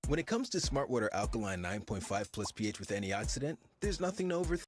When it comes to Smart Water Alkaline 9.5 plus pH with antioxidant, there's nothing to overthink.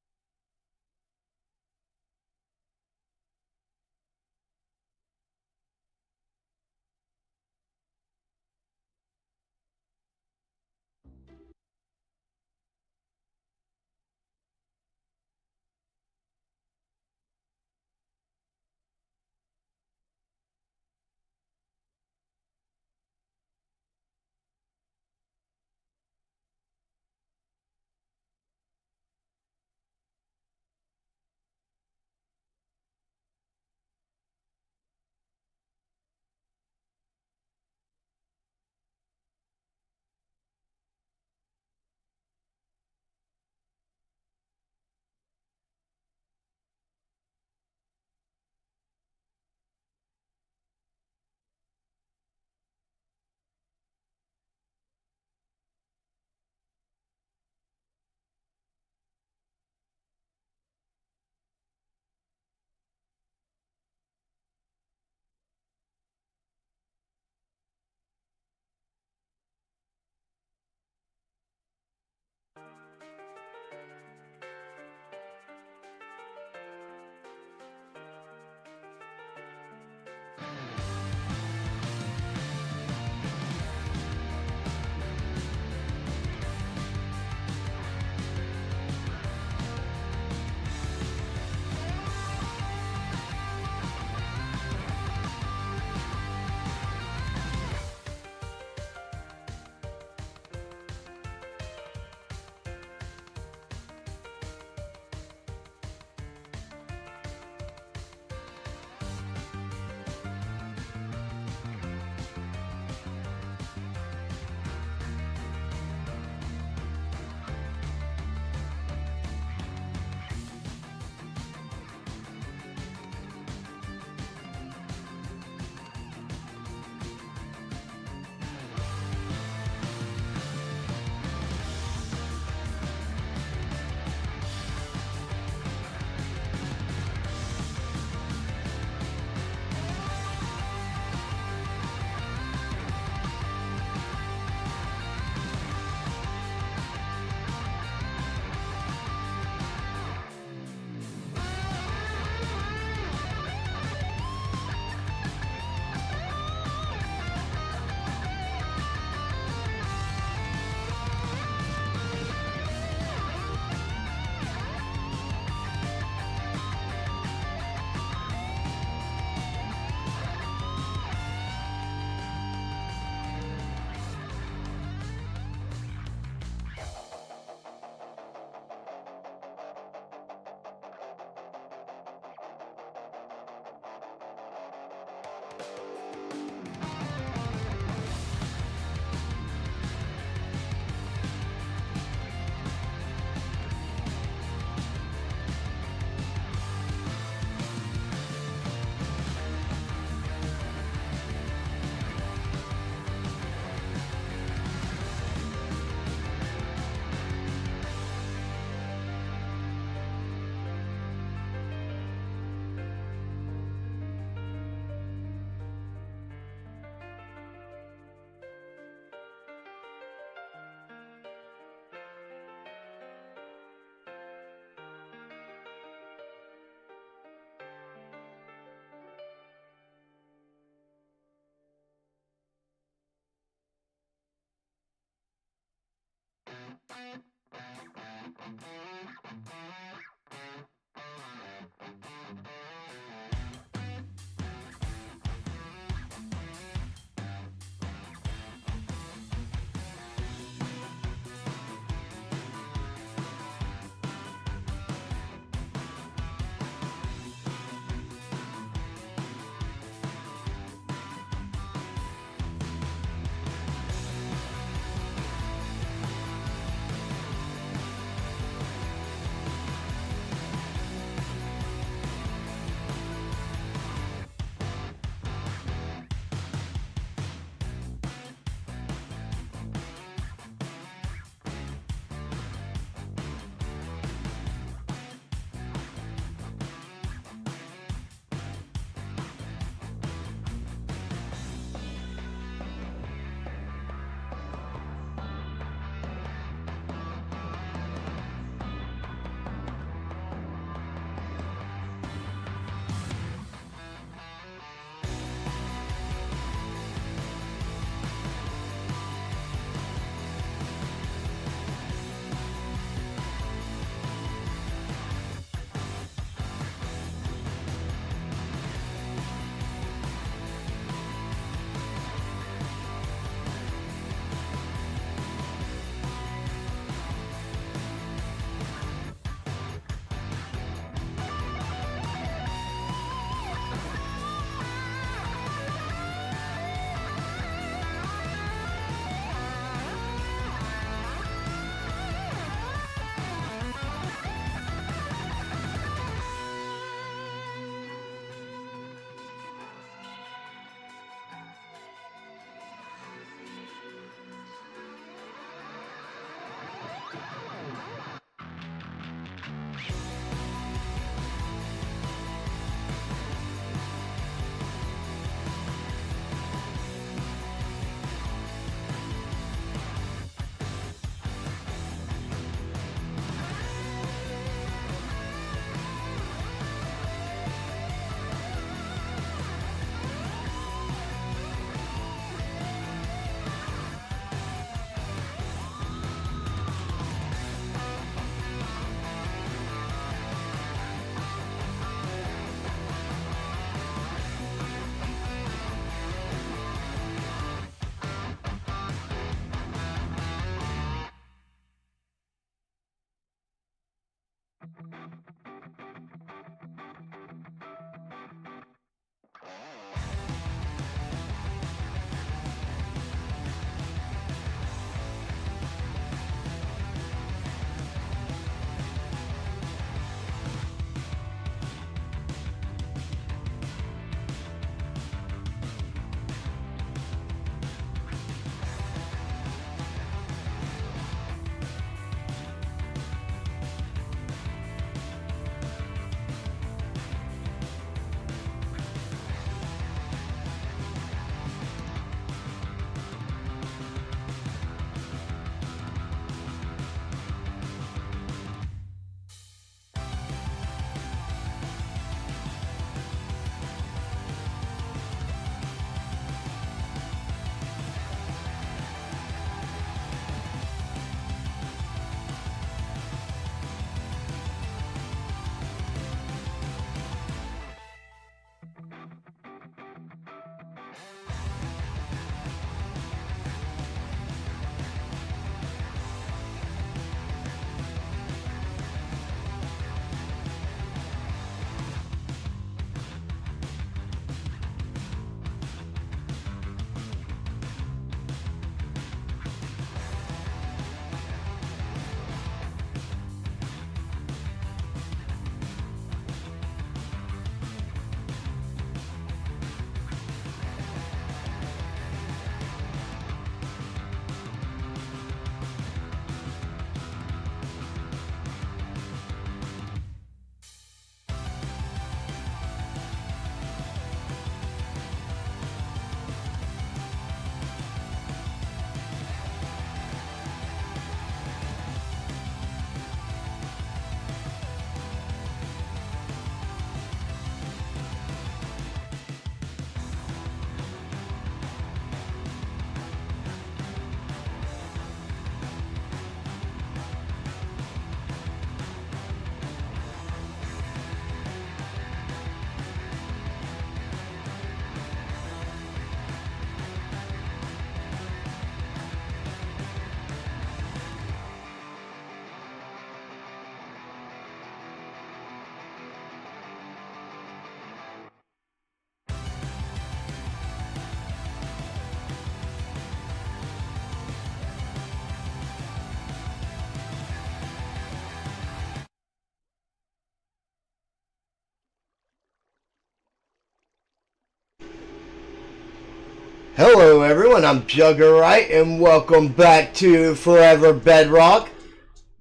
Hello everyone, I'm Jugerite and welcome back to Forever Bedrock.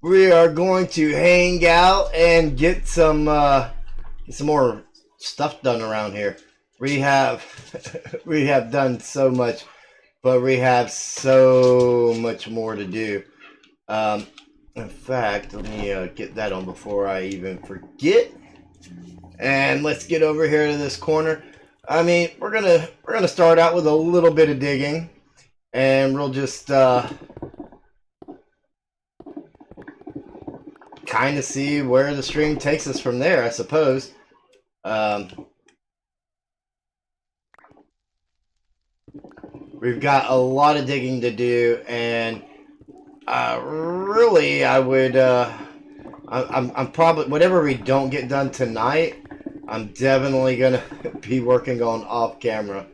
We are going to hang out and get some more stuff done around here. We have we have done so much, but we have so much more to do. In fact, let me get that on before I even forget. And let's get over here to this corner. I mean, we're gonna start out with a little bit of digging, and we'll just kind of see where the stream takes us from there, I suppose. We've got a lot of digging to do, and really, I would. I'm probably, whatever we don't get done tonight, I'm definitely gonna be working on off camera,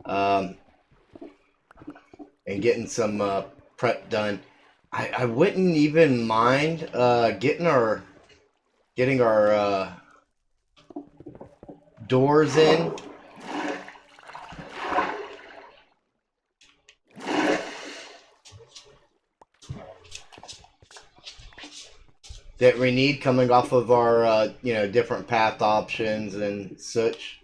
and getting some prep done. I wouldn't even mind getting our doors in. That we need coming off of our different path options and such.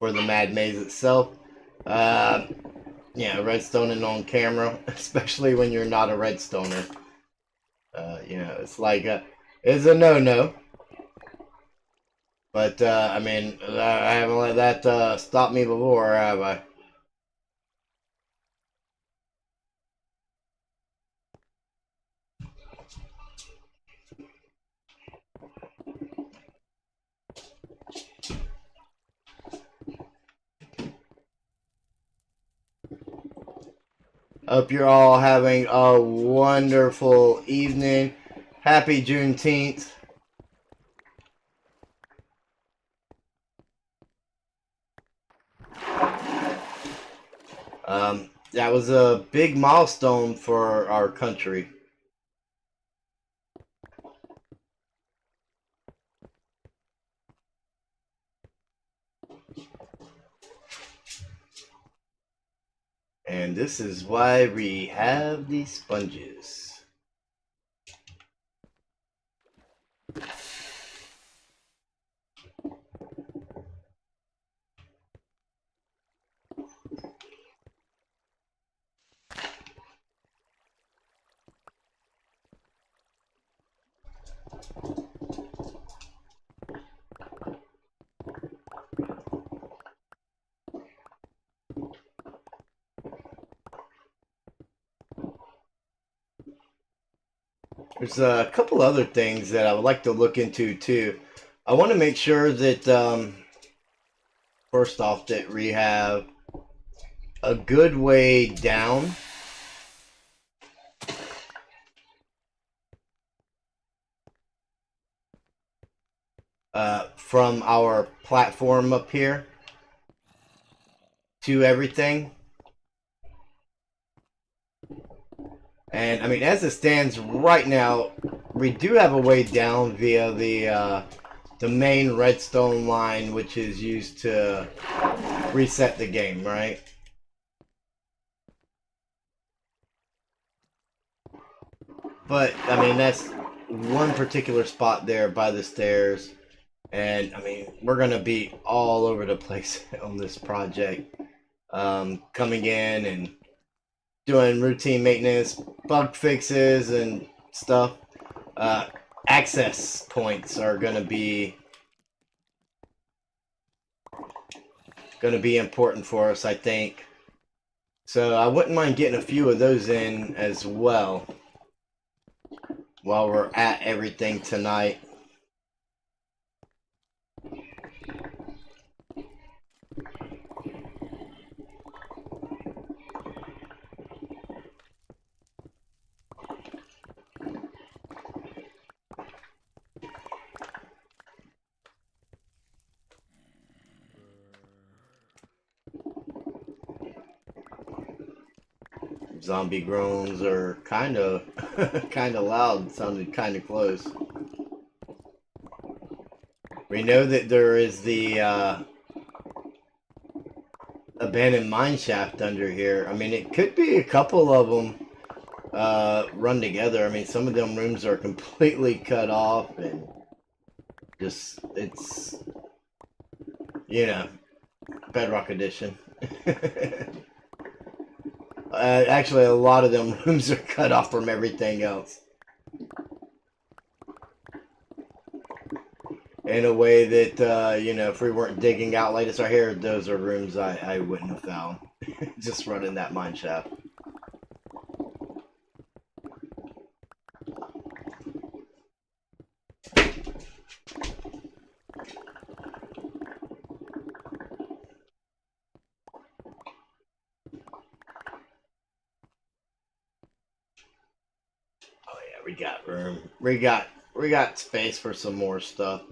For the Mad Maze itself. Yeah, redstoning on camera, especially when you're not a redstoner. It's like it's a no-no. But I mean, I haven't let that stop me before, have I? Hope you're all having a wonderful evening. Happy Juneteenth. That was a big milestone for our country. And this is why we have these sponges. There's a couple other things that I would like to look into too. I want to make sure that first off that we have a good way down from our platform up here to everything. And I mean, as it stands right now, we do have a way down via the main redstone line, which is used to reset the game, right? But I mean, that's one particular spot there by the stairs, and I mean, we're gonna be all over the place on this project, coming in and doing routine maintenance, bug fixes, and stuff. Access points are gonna be important for us, I think. So I wouldn't mind getting a few of those in as well while we're at everything tonight. Zombie groans are kind of loud. Sounded kind of close. We know that there is the abandoned mine shaft under here. I mean, it could be a couple of them run together. I mean, some of them rooms are completely cut off, and just it's, you know, Bedrock edition. Actually, a lot of them rooms are cut off from everything else in a way that, you know, if we weren't digging out like this right here, those are rooms I wouldn't have found just running that mine shaft. We got room. We got space for some more stuff.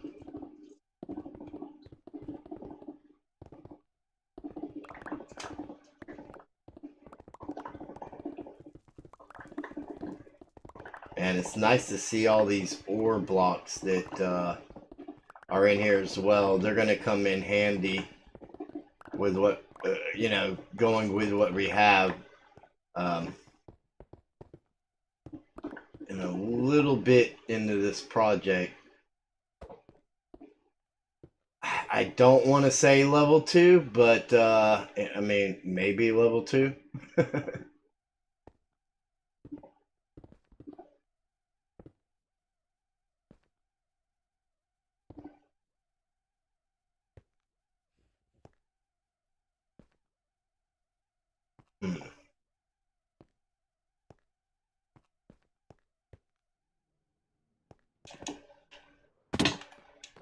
And it's nice to see all these ore blocks that are in here as well. They're going to come in handy with what, you know, going with what we have. And a little bit into this project. I don't want to say level 2, but I mean, maybe level 2.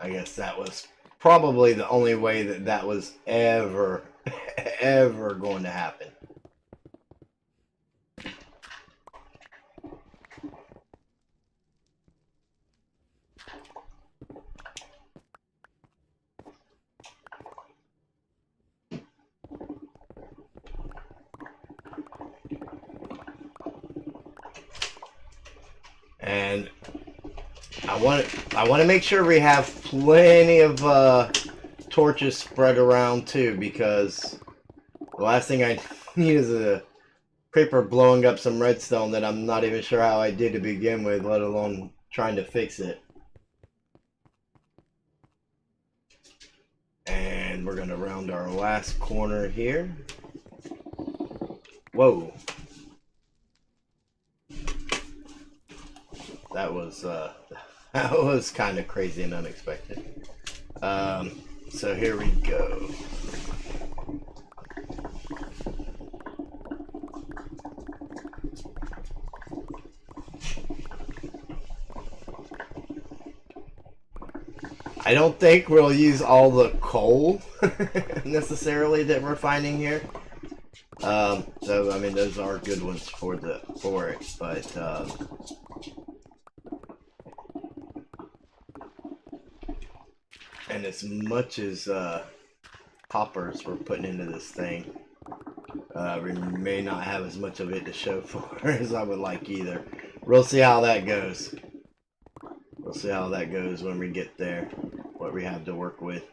I guess that was probably the only way that was ever going to happen. And I want to make sure we have plenty of torches spread around too, because the last thing I need is a creeper blowing up some redstone that I'm not even sure how I did to begin with, let alone trying to fix it. And we're gonna round our last corner here. Whoa. That was that was kind of crazy and unexpected. So here we go. I don't think we'll use all the coal necessarily that we're finding here. So I mean those are good ones for it, but and as much as coppers we're putting into this thing, we may not have as much of it to show for as I would like either. We'll see how that goes. We'll see how that goes when we get there, what we have to work with.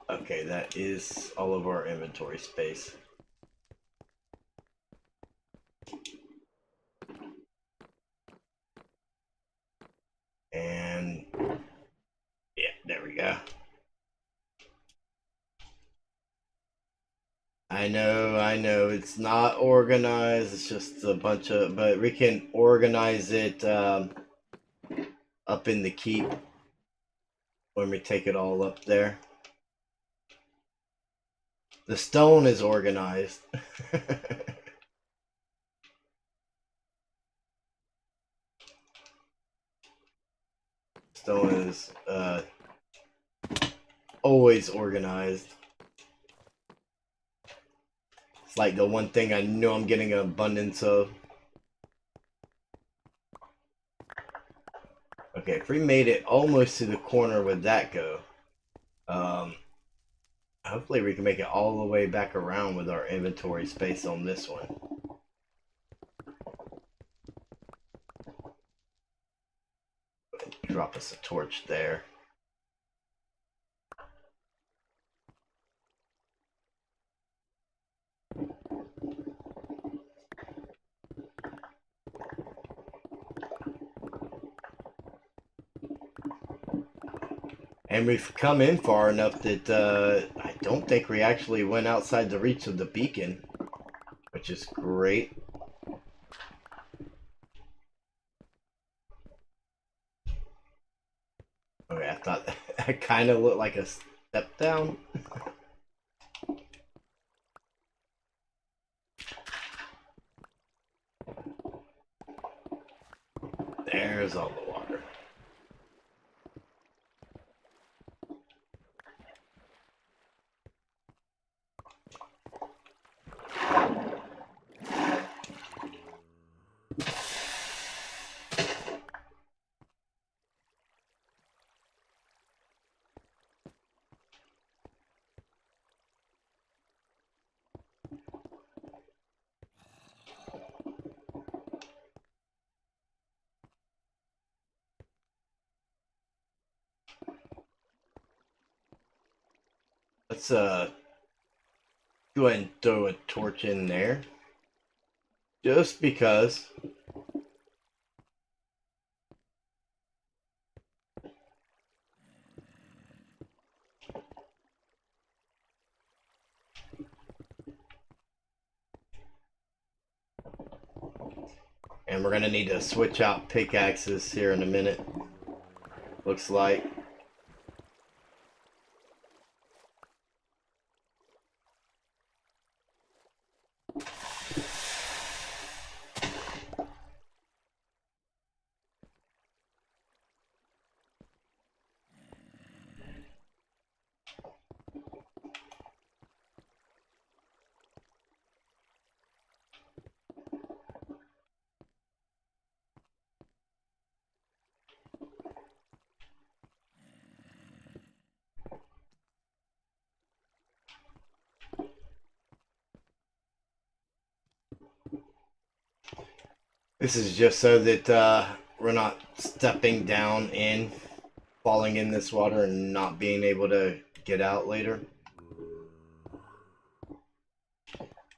Okay, that is all of our inventory space. And yeah, there we go. I know, it's not organized, it's just a bunch of, but we can organize it up in the keep when we take it all up there. The stone is organized. Stone is always organized. It's like the one thing I know I'm getting an abundance of. Okay, if we made it almost to the corner, would that go? Hopefully we can make it all the way back around with our inventory space on this one. Drop us a torch there. And we've come in far enough that I don't think we actually went outside the reach of the beacon, which is great. Okay, I thought that kind of looked like a step down. There's all the water. Let's go ahead and throw a torch in there. Just because. And we're gonna need to switch out pickaxes here in a minute. Looks like. This is just so that we're not stepping down in, falling in this water and not being able to get out later.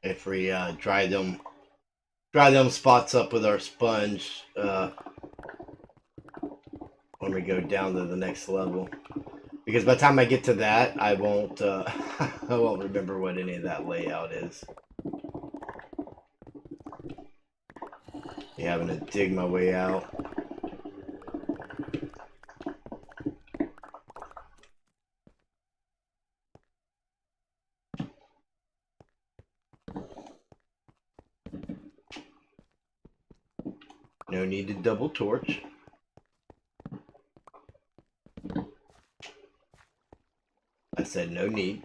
If we dry them spots up with our sponge when we go down to the next level. Because by the time I get to that, I won't I won't remember what any of that layout is. Yeah, having to dig my way out. No need to double torch. I said no need.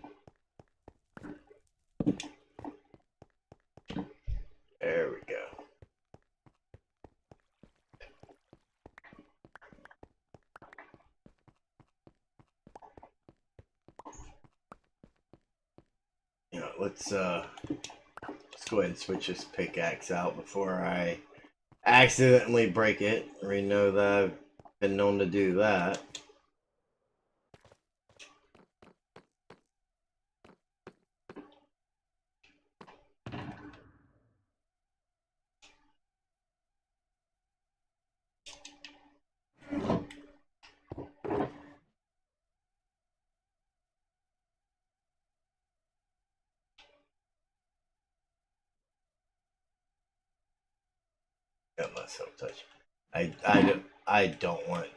There we go. You know, let's go ahead and switch this pickaxe out before I accidentally break it. We know that I've been known to do that. Got myself touch. I don't want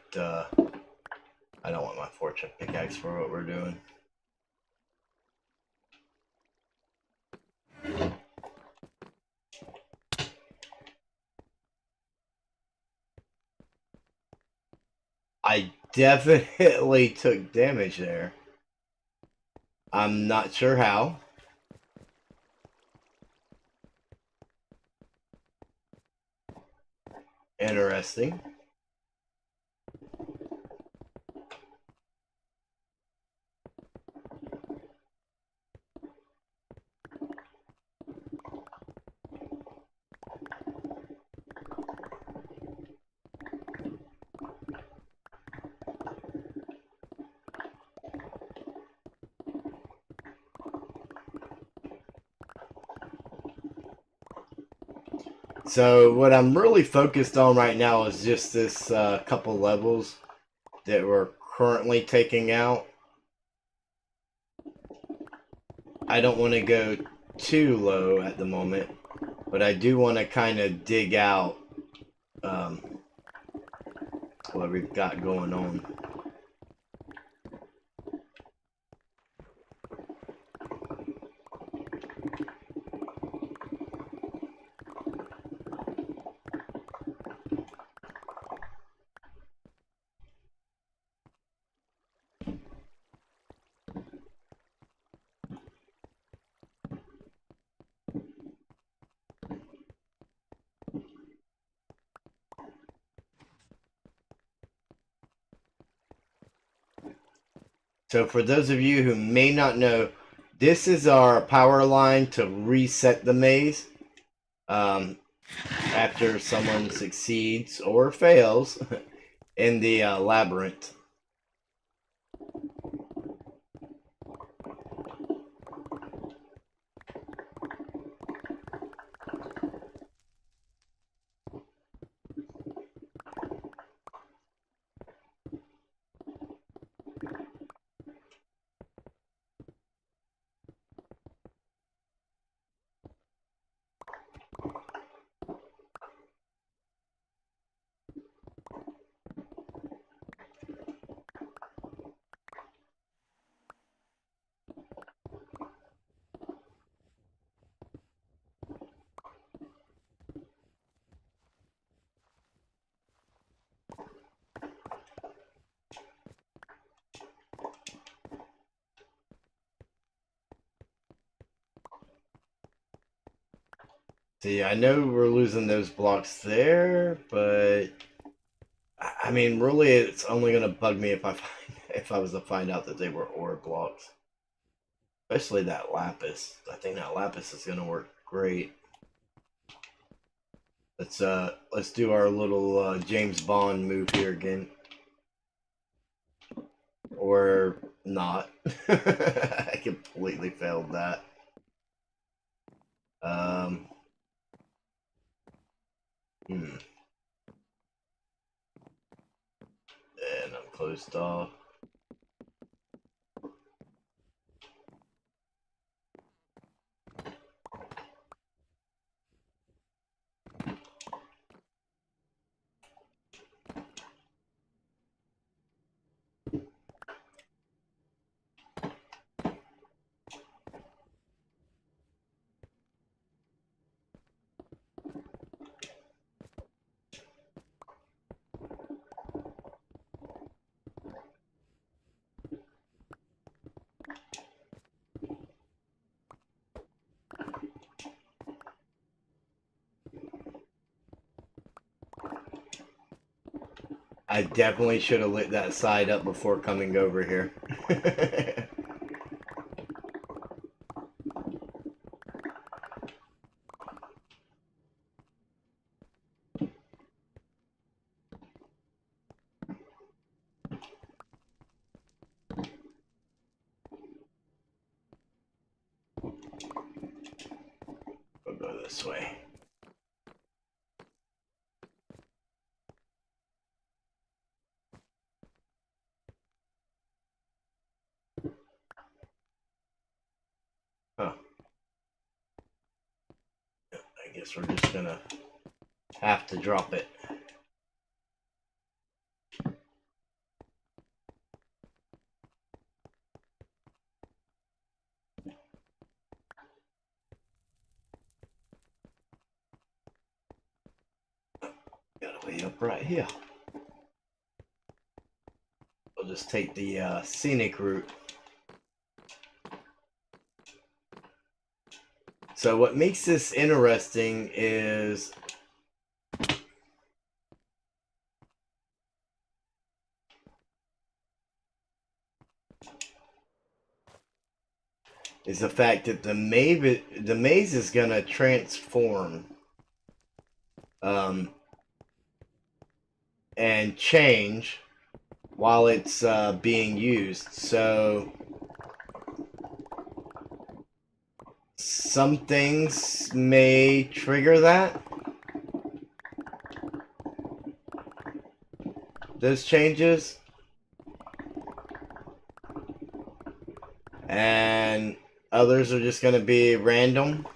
my fortune pickaxe for what we're doing. I definitely took damage there. I'm not sure how. Interesting. So what I'm really focused on right now is just this couple levels that we're currently taking out. I don't want to go too low at the moment, but I do want to kind of dig out what we've got going on. So for those of you who may not know, this is our power line to reset the maze after someone succeeds or fails in the labyrinth. See, I know we're losing those blocks there, but I mean, really, it's only gonna bug me if I was to find out that they were ore blocks, especially that lapis. I think that lapis is gonna work great. Let's do our little James Bond move here again. Or not. I completely failed that. And I'm closed off. I definitely should have lit that side up before coming over here. We'll go this way. Huh. I guess we're just gonna have to drop it. Got a way up right here. We'll just take the scenic route. So what makes this interesting is the fact that the maze is gonna transform and change while it's being used. So some things may trigger those changes, and others are just going to be random.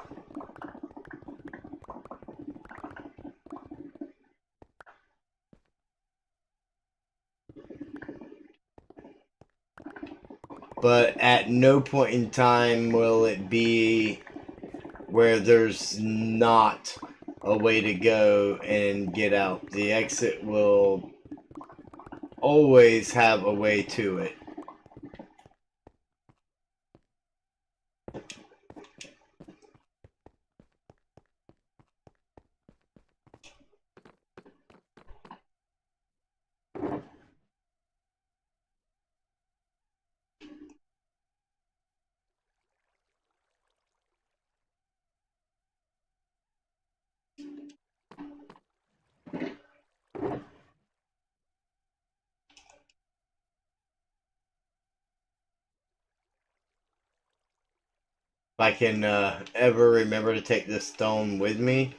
But at no point in time will it be where there's not a way to go and get out. The exit will always have a way to it. If I can ever remember to take this stone with me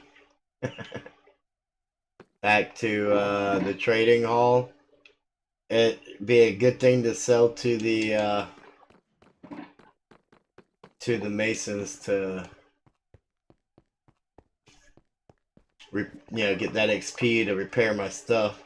back to the trading hall, it'd be a good thing to sell to the masons to get that XP to repair my stuff.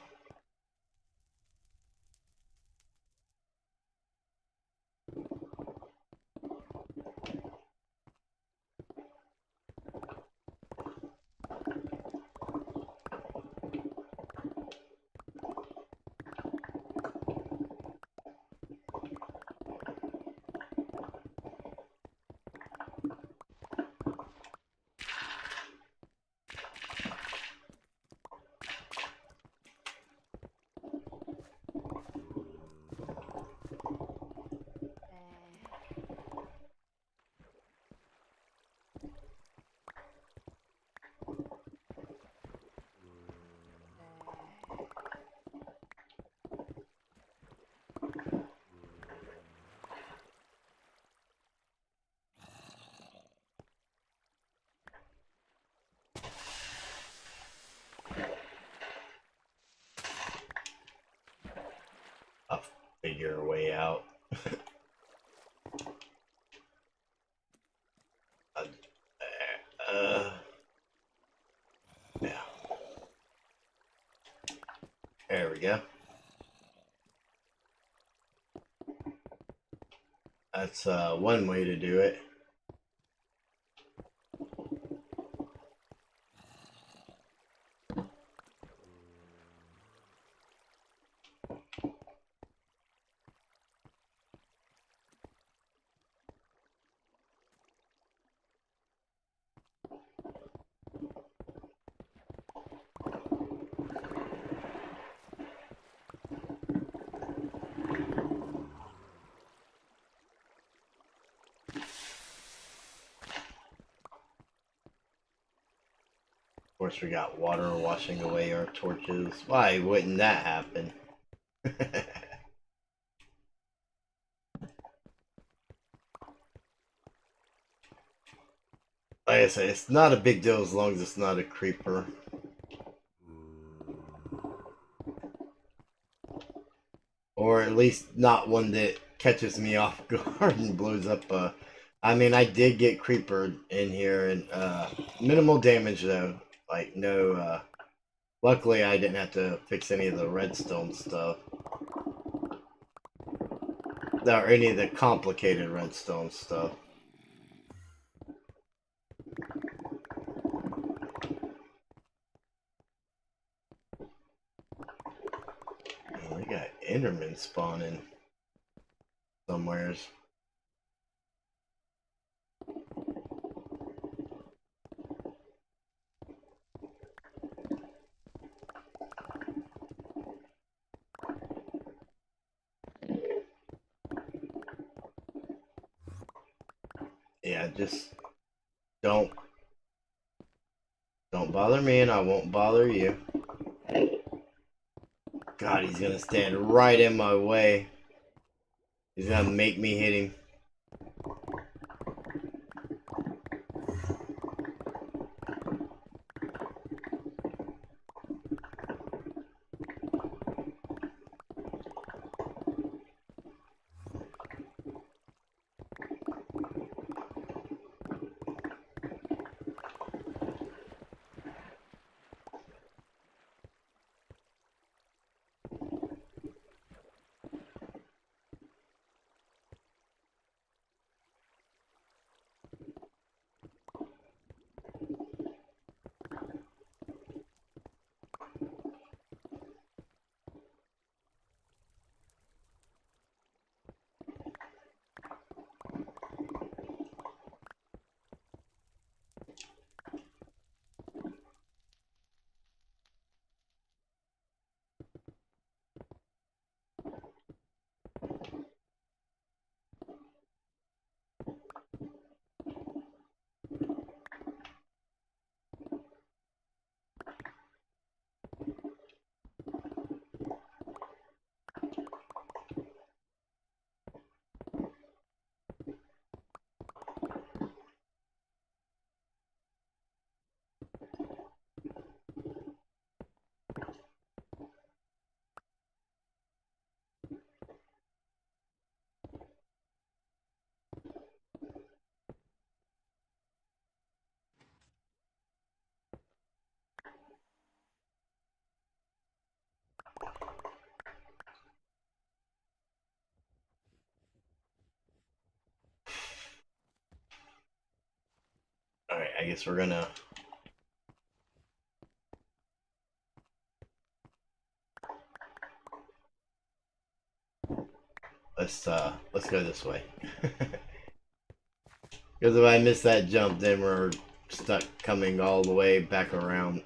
figure a way out. Yeah. There we go. That's one way to do it. Of course, we got water washing away our torches. Why wouldn't that happen? Like I say, it's not a big deal as long as it's not a creeper. Or at least not one that catches me off guard and blows up. I mean, I did get creeper in here, and minimal damage though. Like no. Luckily, I didn't have to fix any of the redstone stuff. Or any of the complicated redstone stuff. Man, we got Endermen spawning somewheres. Yeah, just don't bother me and I won't bother you. God, he's gonna stand right in my way. He's gonna make me hit him. Alright, I guess we're gonna... let's go this way. Because if I miss that jump, then we're stuck coming all the way back around.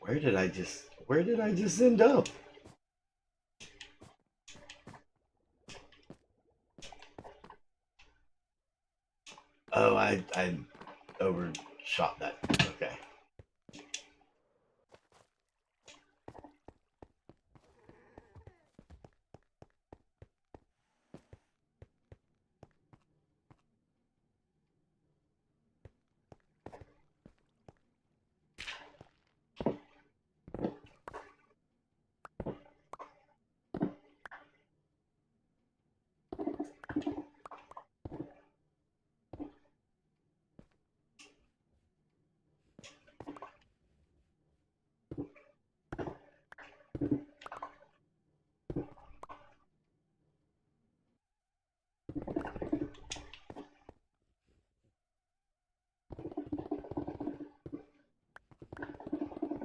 Where did I just end up? Oh, I overshot that. Okay.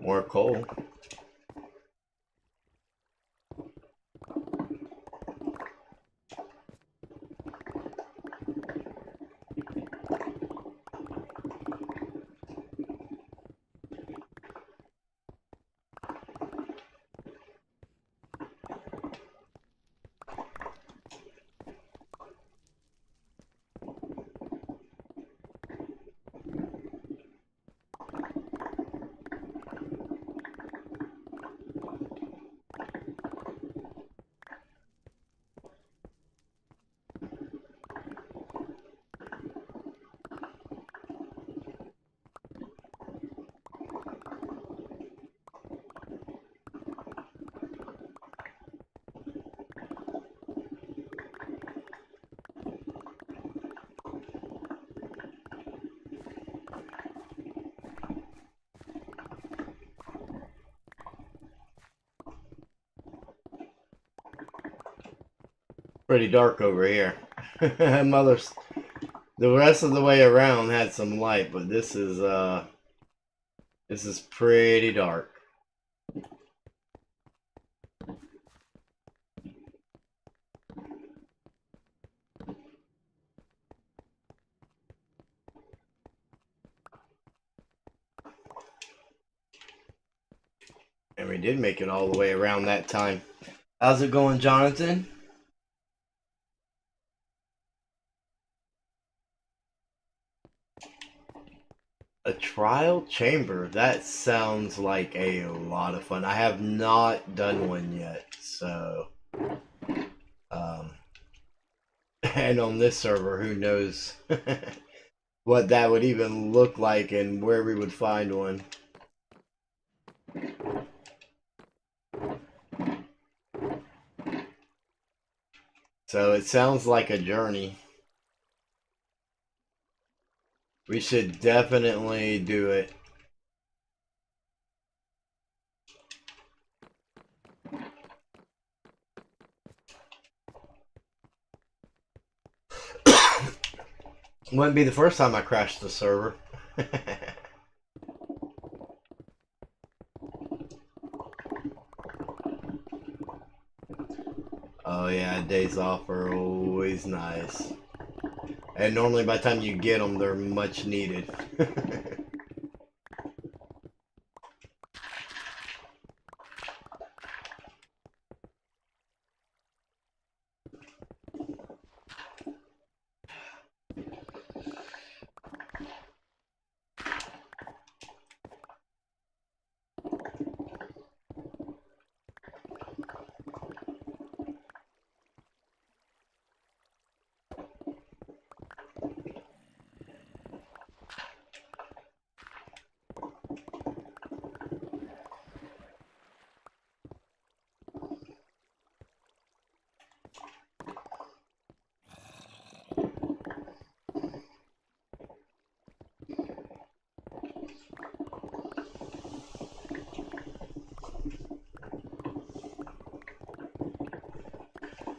More coal. Pretty dark over here. Mother's the rest of the way around had some light, but this is pretty dark. And we did make it all the way around that time. How's it going, Jonathan? A trial chamber. That sounds like a lot of fun. I have not done one yet, so and on this server, who knows what that would even look like and where we would find one. So it sounds like a journey. We should definitely do it. Wouldn't be the first time I crashed the server. Oh yeah, days off are always nice. And normally by the time you get them, they're much needed.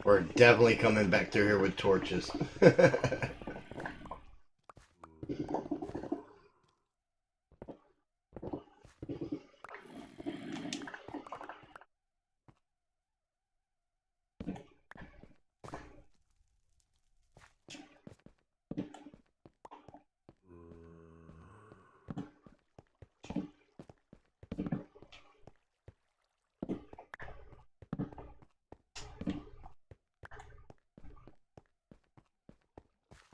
We're definitely coming back through here with torches.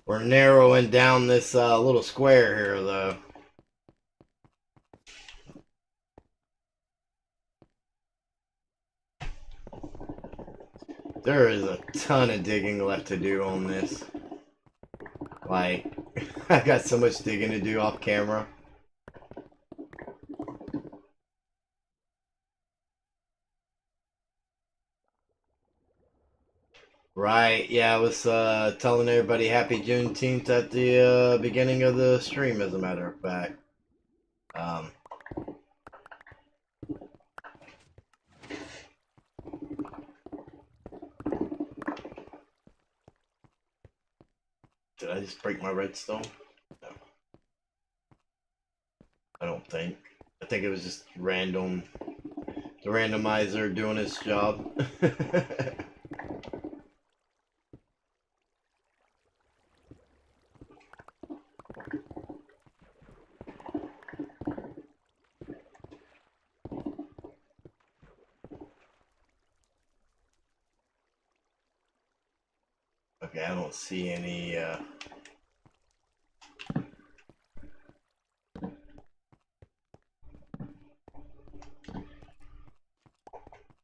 We're narrowing down this little square here, though. There is a ton of digging left to do on this. Like, I got so much digging to do off camera. Right, yeah, I was telling everybody happy Juneteenth at the beginning of the stream, as a matter of fact. Did I just break my redstone? No. I don't think. I think it was just random. The randomizer doing its job. Okay, I don't see any,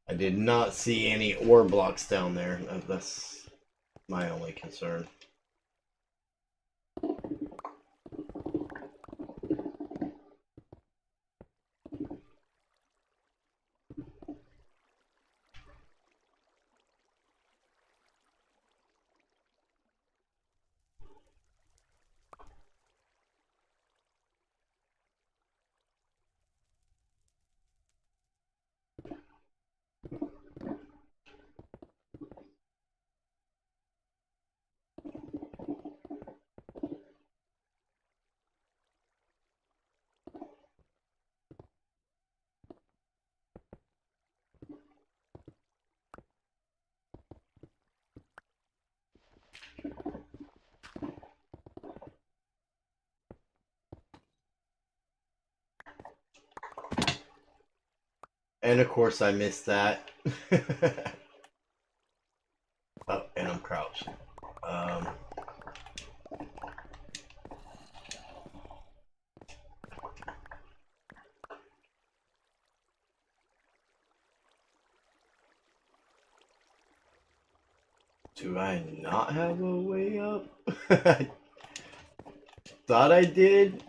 I did not see any ore blocks down there. That's my only concern. And of course I missed that. Oh, and I'm crouched. Do I not have a way up? I thought I did.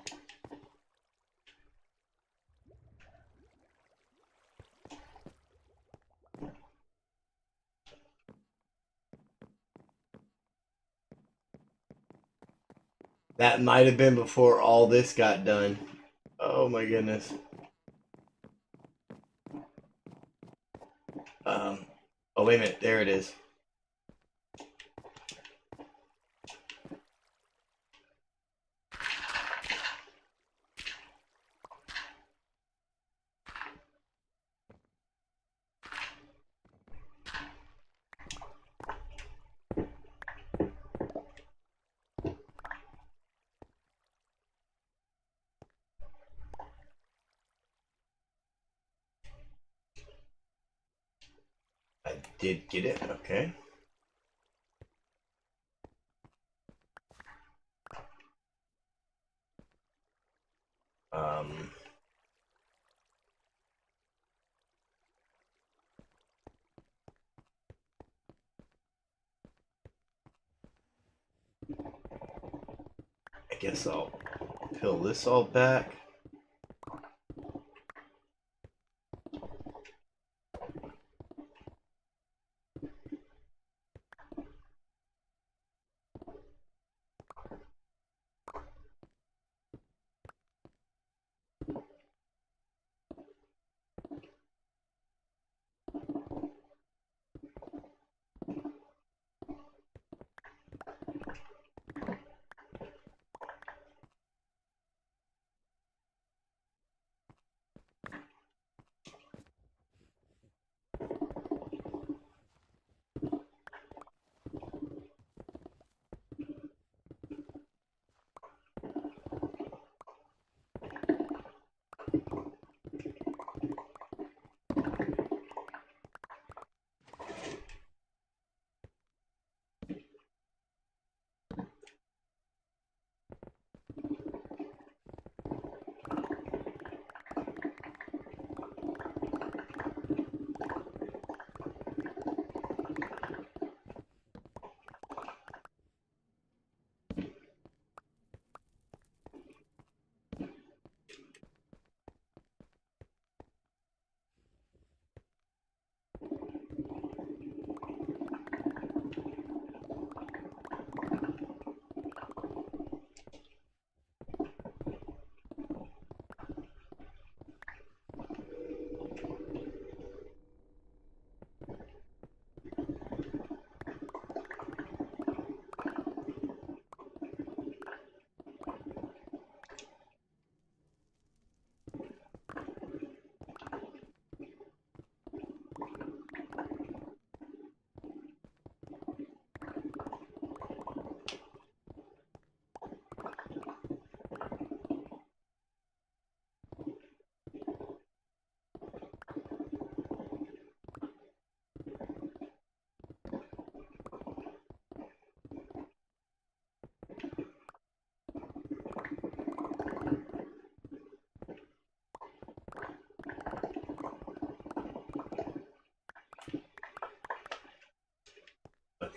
That might have been before all this got done. Oh my goodness. Oh wait a minute, there it is. I did get it, okay. I guess I'll peel this all back.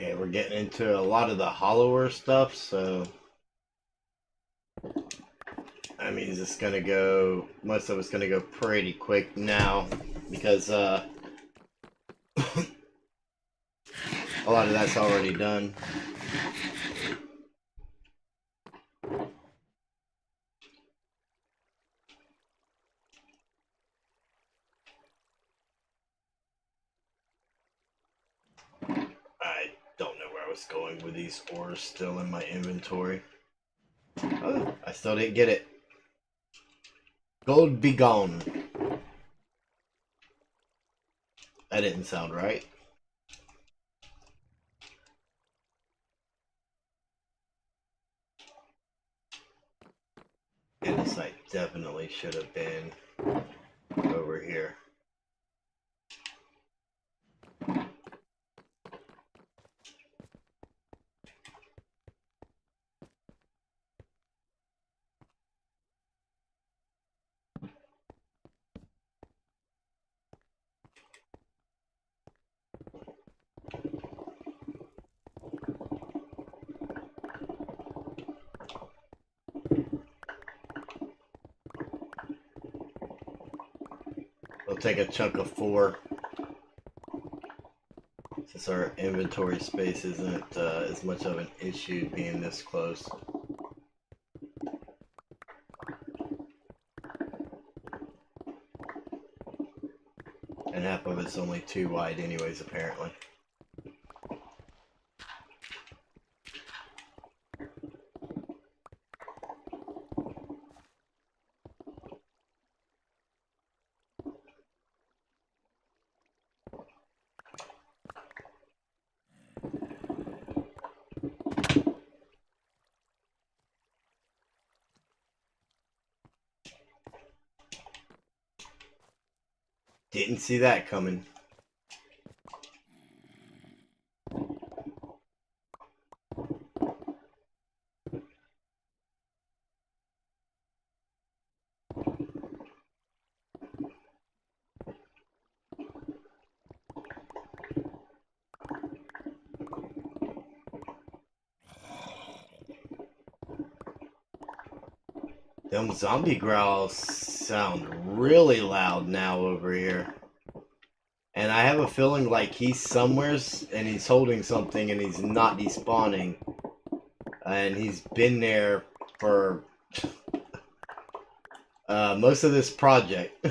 Okay, we're getting into a lot of the hollower stuff, so I mean, it's gonna go, most of it's gonna go pretty quick now, because a lot of that's already done. I don't know where I was going with these ores still in my inventory. Oh, I still didn't get it. Gold be gone. That didn't sound right. Andesite definitely should have been over here. We'll take a chunk of 4. Since our inventory space isn't as much of an issue being this close. And half of it's only too wide anyways, apparently. Didn't see that coming. Them zombie growls sound really loud now over here. And I have a feeling like he's somewheres and he's holding something and he's not despawning. And he's been there for most of this project.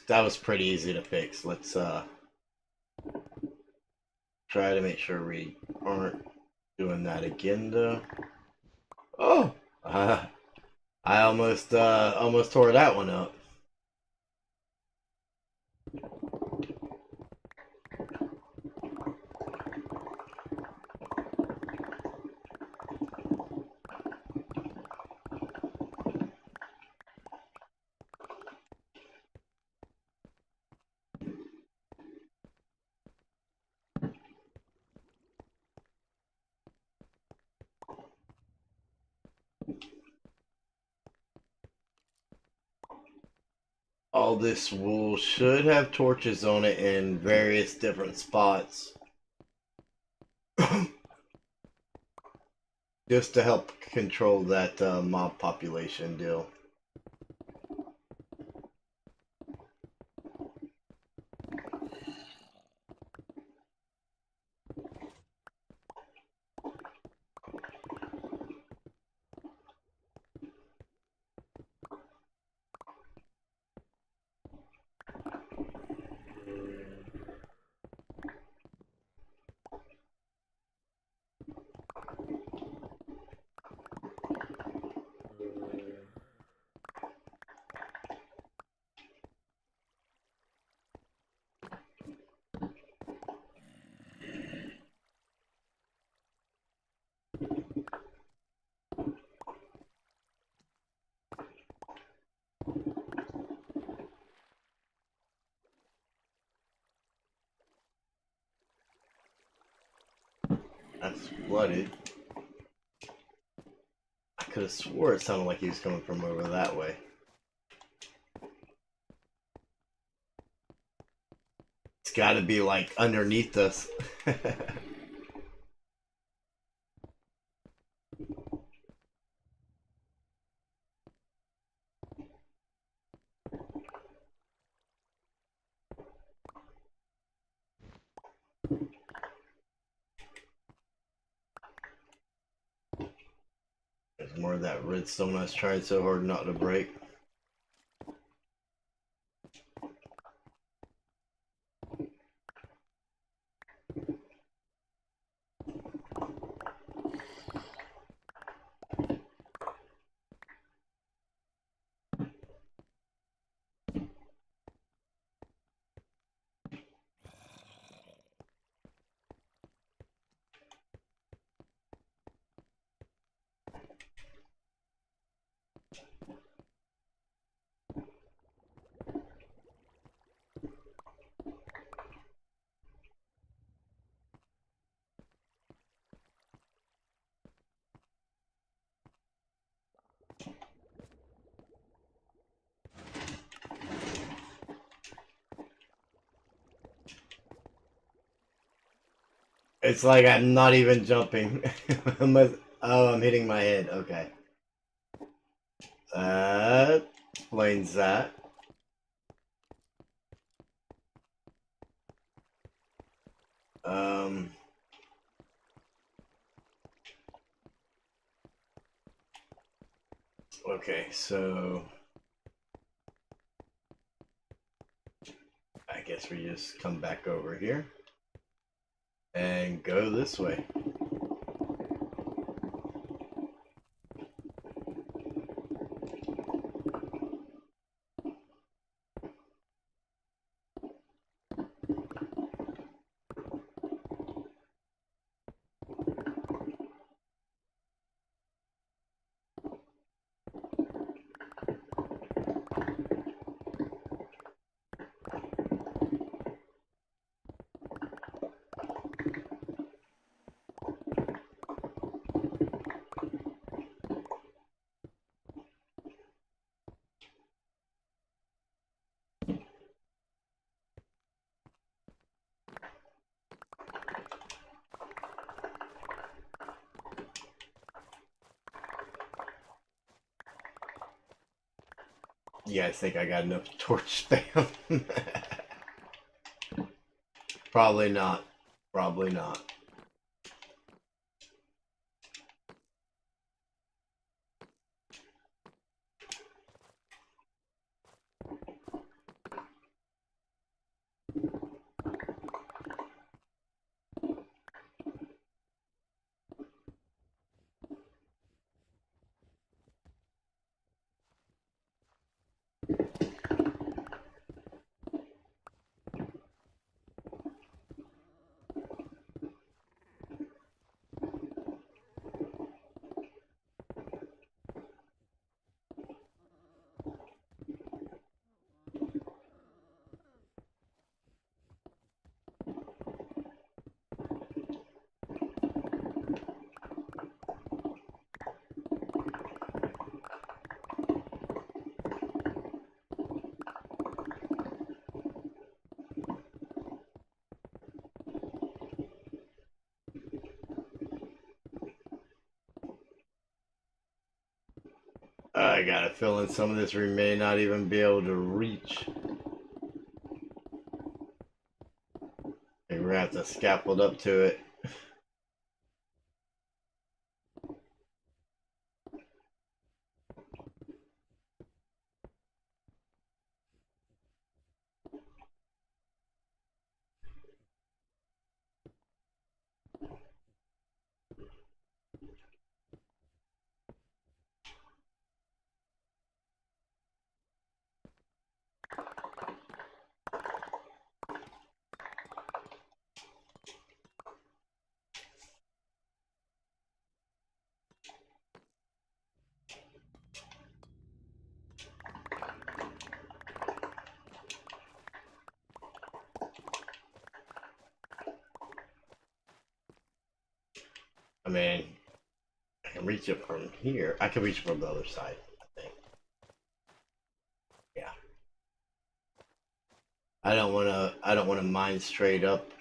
That was pretty easy to fix. Let's try to make sure we aren't doing that again though. Oh, I almost tore that one up. All this wool should have torches on it in various different spots. Just to help control that mob population deal. That's flooded. I could have swore it sounded like he was coming from over that way. It's got to be like underneath us. There's more of that redstone I was trying so hard not to break. It's like I'm not even jumping. Oh, I'm hitting my head. Okay. That explains that. Okay, so I guess we just come back over here and go this way. Yeah, I think I got enough torch spam. Probably not. Probably not. I got a feeling some of this we may not even be able to reach. And we're gonna have to scaffold up to it. I mean, I can reach it from here. I can reach it from the other side, I think. Yeah. I don't wanna mine straight up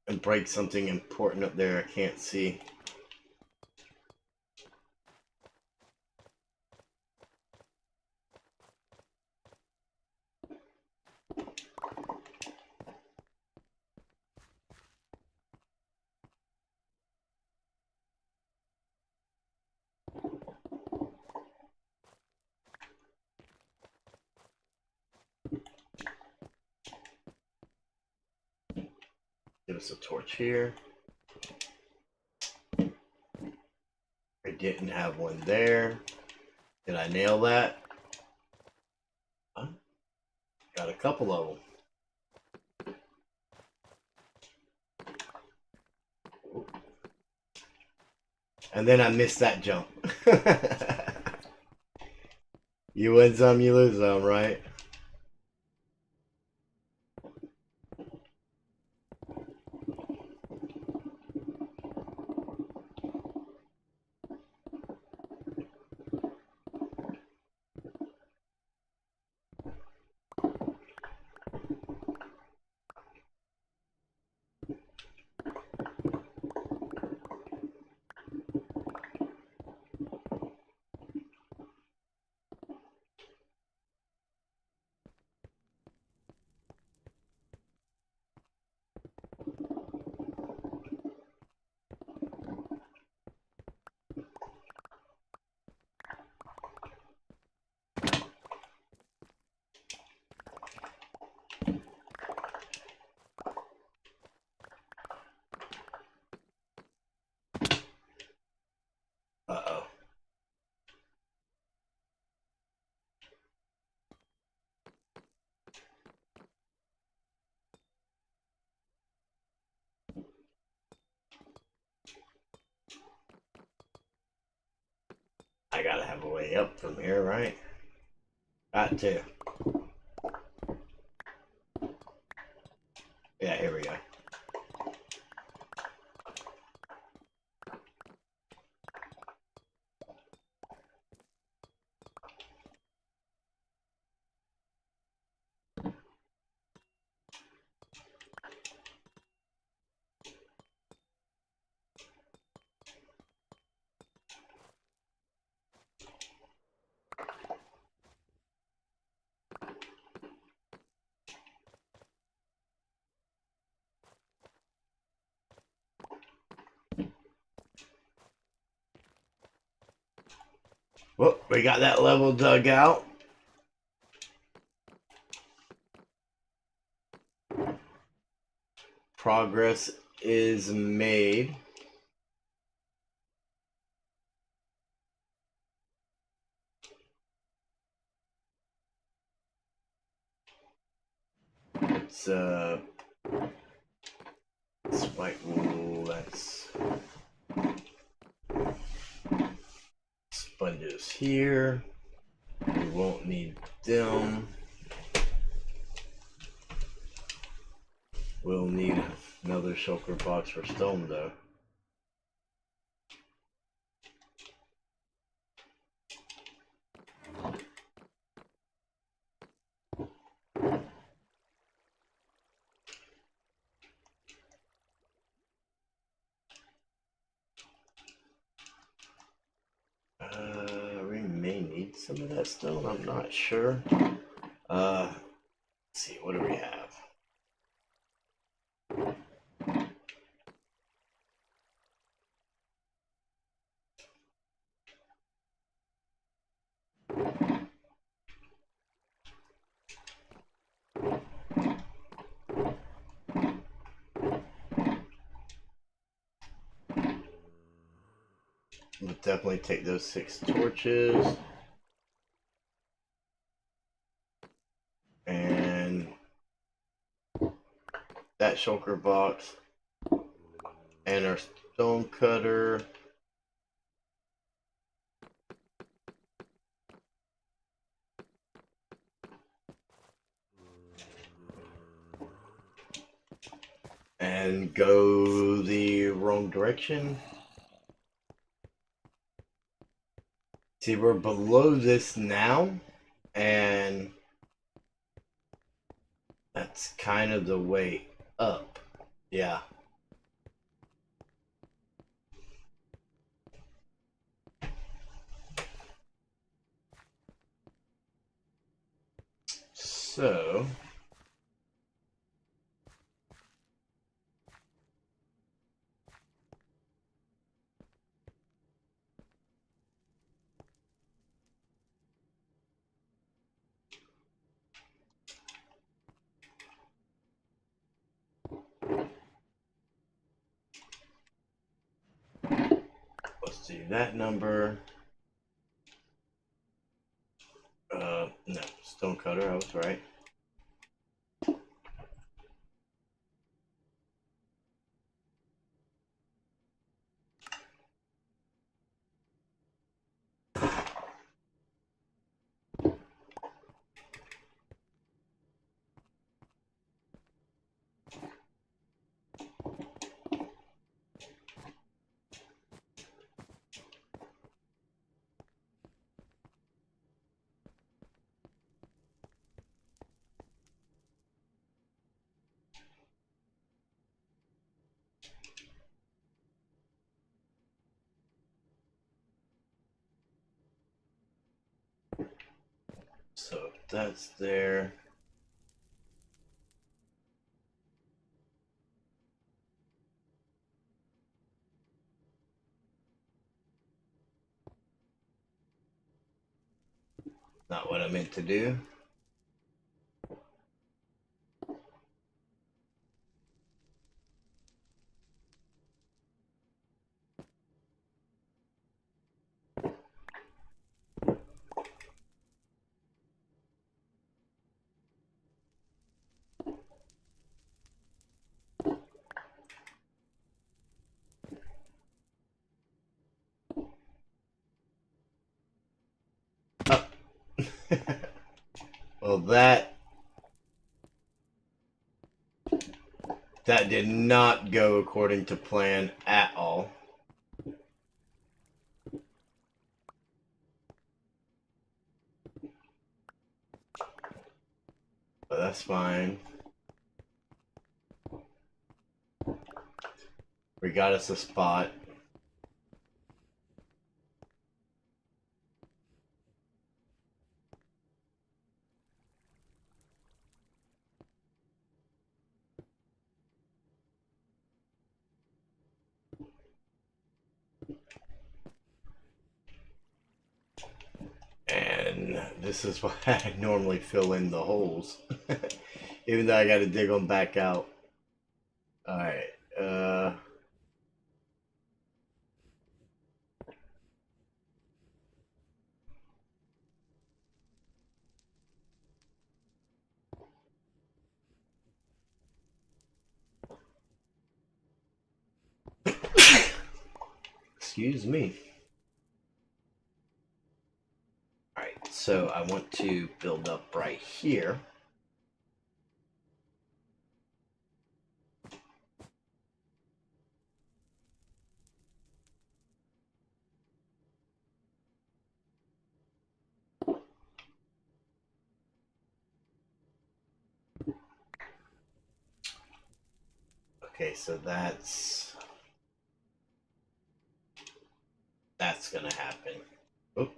and break something important up there I can't see. Give us a torch here. I didn't have one there. Did I nail that? Huh? Got a couple of them. And then I missed that jump. You win some, you lose some, right? Uh-oh. I gotta have a way up from here, right? Got to. Yeah, here we go. Well, we got that level dug out. Progress is made. It's white wool, that's sponges here. We won't need them. We'll need another shulker box for stone though. We may need some of that stone, I'm not sure. Let's see, what do we have? We'll definitely take those 6 torches. And that shulker box. And our stone cutter. and go the wrong direction. See, we're below this now, and that's kind of the way up. Yeah. So let's see that number. No, stonecutter, I was right. So that's there. Not what I meant to do. Oh. Well, that did not go according to plan at all. But that's fine. We got us a spot. And this is why I normally fill in the holes. Even though I gotta dig them back out. Alright, excuse me. Alright, so I want to build up right here. Okay, so that's gonna happen. Oop.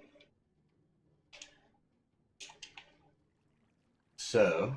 So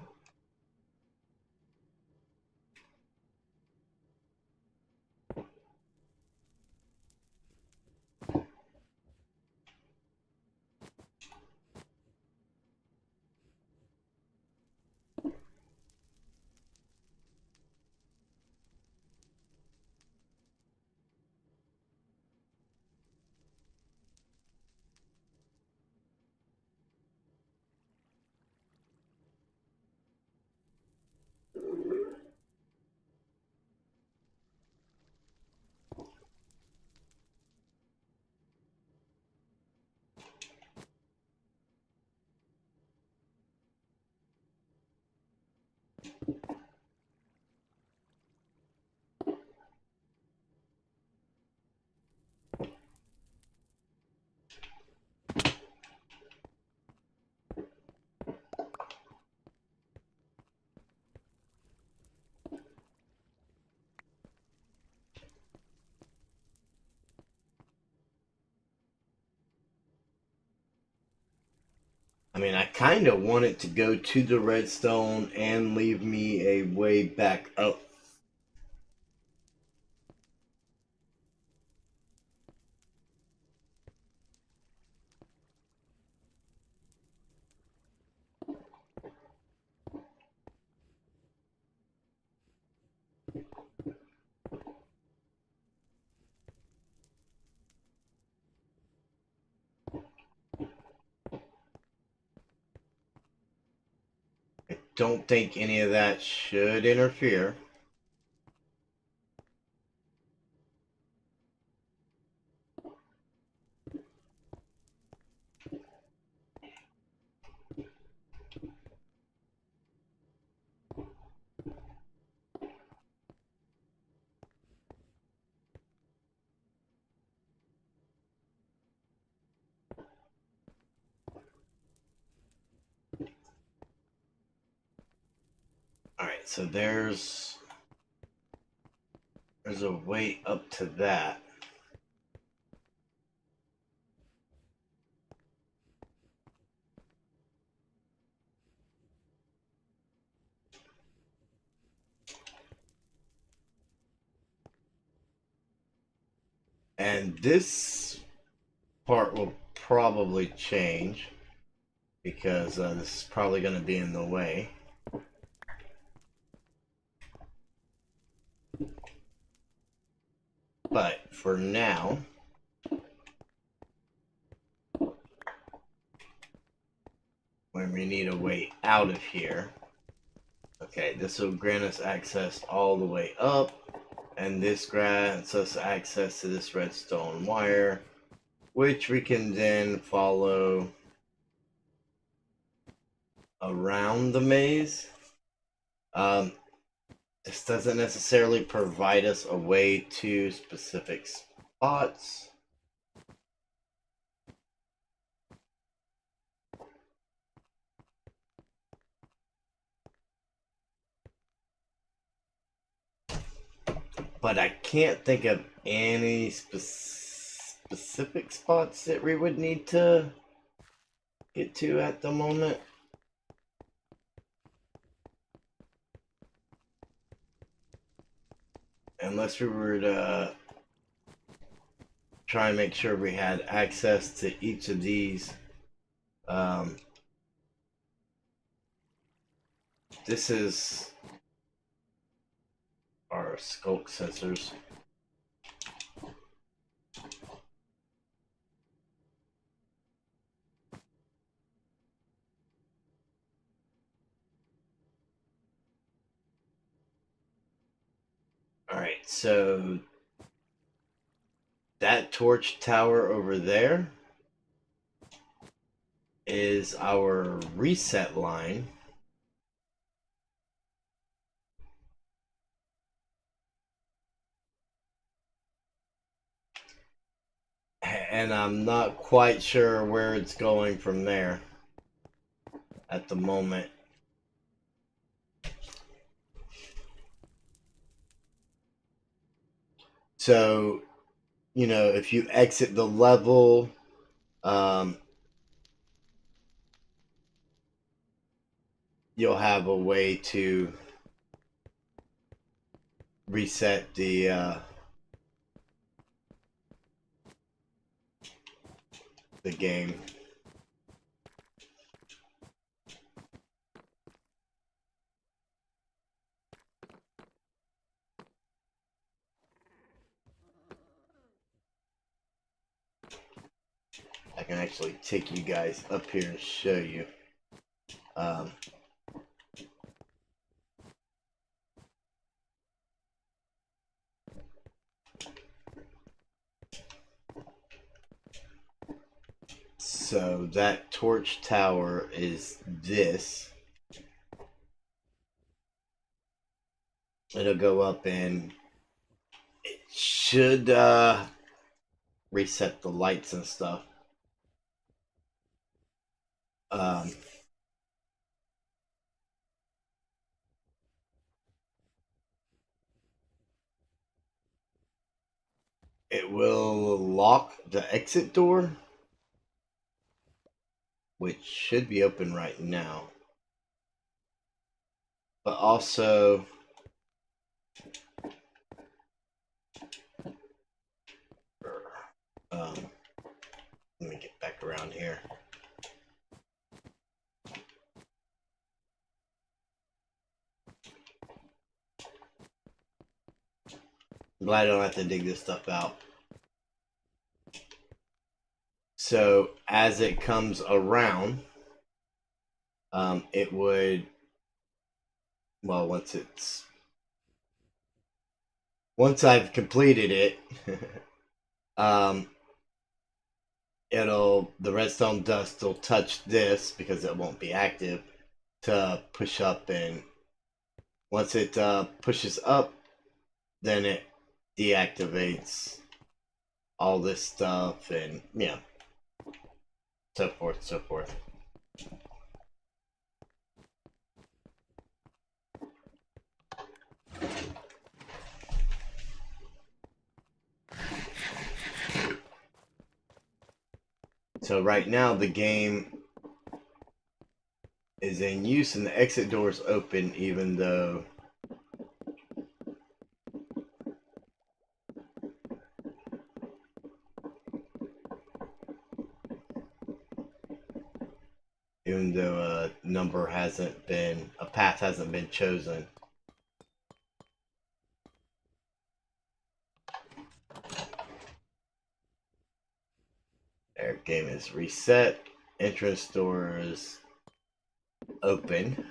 I mean, I kind of want it to go to the redstone and leave me a way back up. I don't think any of that should interfere. Alright, so there's a way up to that. And this part will probably change because this is probably going to be in the way. But for now, when we need a way out of here, okay, this will grant us access all the way up, and this grants us access to this redstone wire, which we can then follow around the maze. This doesn't necessarily provide us a way to specific spots. But I can't think of any specific spots that we would need to get to at the moment. Unless we were to try and make sure we had access to each of these. This is our sculk sensors. Alright, so that torch tower over there is our reset line. And I'm not quite sure where it's going from there at the moment. So, you know, if you exit the level, you'll have a way to reset the game. I can actually take you guys up here and show you. So that torch tower is this. It'll go up and it should reset the lights and stuff. It will lock the exit door. which should be open right now. But also, let me get back around here. I'm glad I don't have to dig this stuff out. So as it comes around, it would, well, once I've completed it, the redstone dust will touch this because it won't be active to push up, and once it pushes up, then it deactivates all this stuff, and yeah, so forth, so forth. So right now the game is in use and the exit door is open, even though a path hasn't been chosen. Their game is reset. Entrance doors open.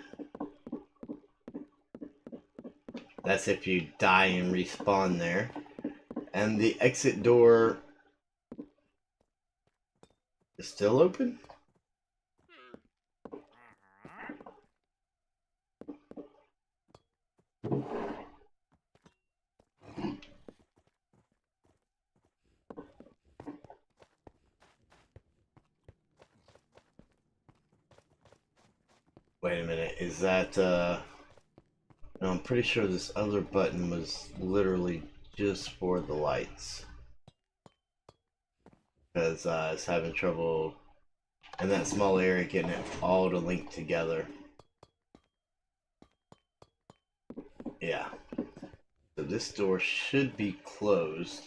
That's if you die and respawn there. And the exit door is still open? Wait a minute, is that, no, I'm pretty sure this other button was literally just for the lights. Because I was having trouble in that small area getting it all to link together. Yeah. So this door should be closed.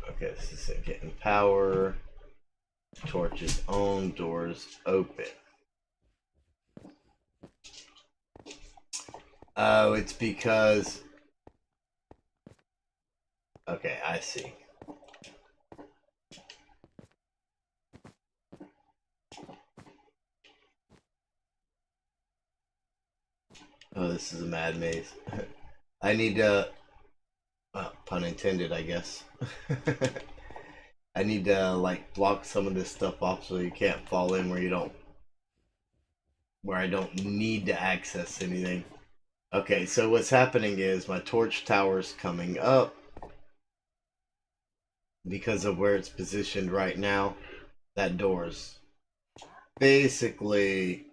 Okay, this is it. Getting power. Torches on, doors open. Oh, it's because... Okay, I see. Oh, this is a mad maze. I need to... pun intended, I guess. I need to, like, block some of this stuff off so you can't fall in where I don't need to access anything. Okay, so what's happening is my torch tower's coming up. Because of where it's positioned right now, that door's basically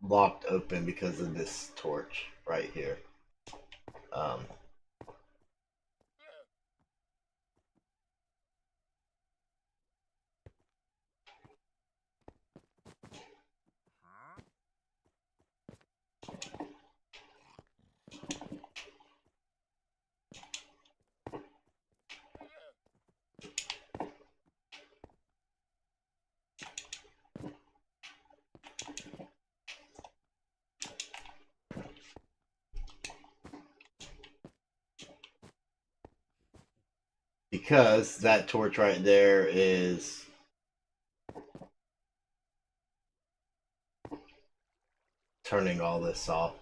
locked open because of this torch right here. Because that torch right there is turning all this off.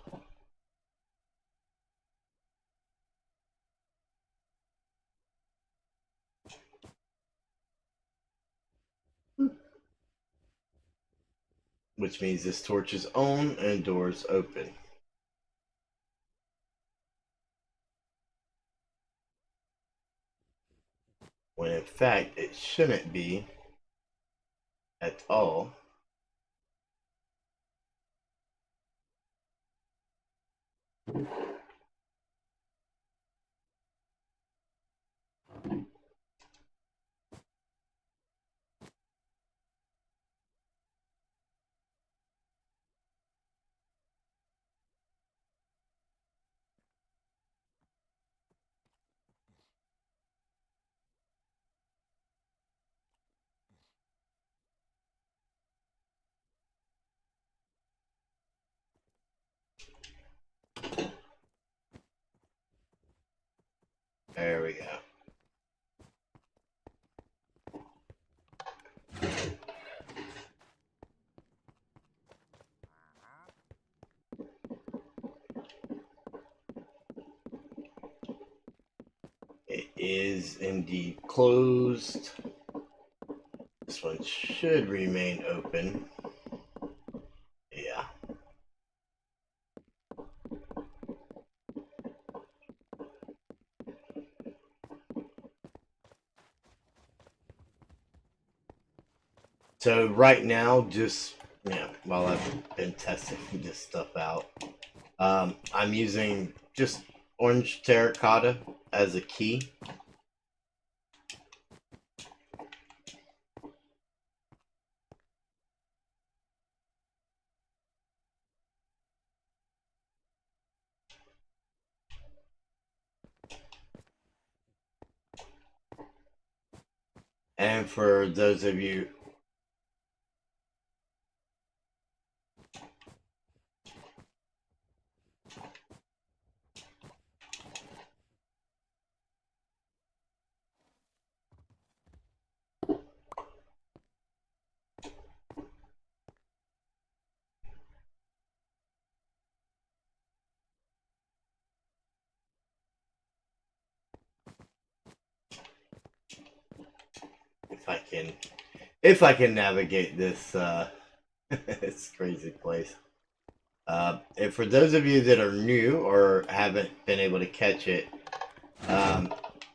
Which means this torch is on and doors open. In fact, it shouldn't be at all. There we go. It is indeed closed. This one should remain open. Yeah. So right now, just while I've been testing this stuff out, I'm using just orange terracotta as a key. And for those of you if I can navigate this this crazy place. And for those of you that are new or haven't been able to catch it,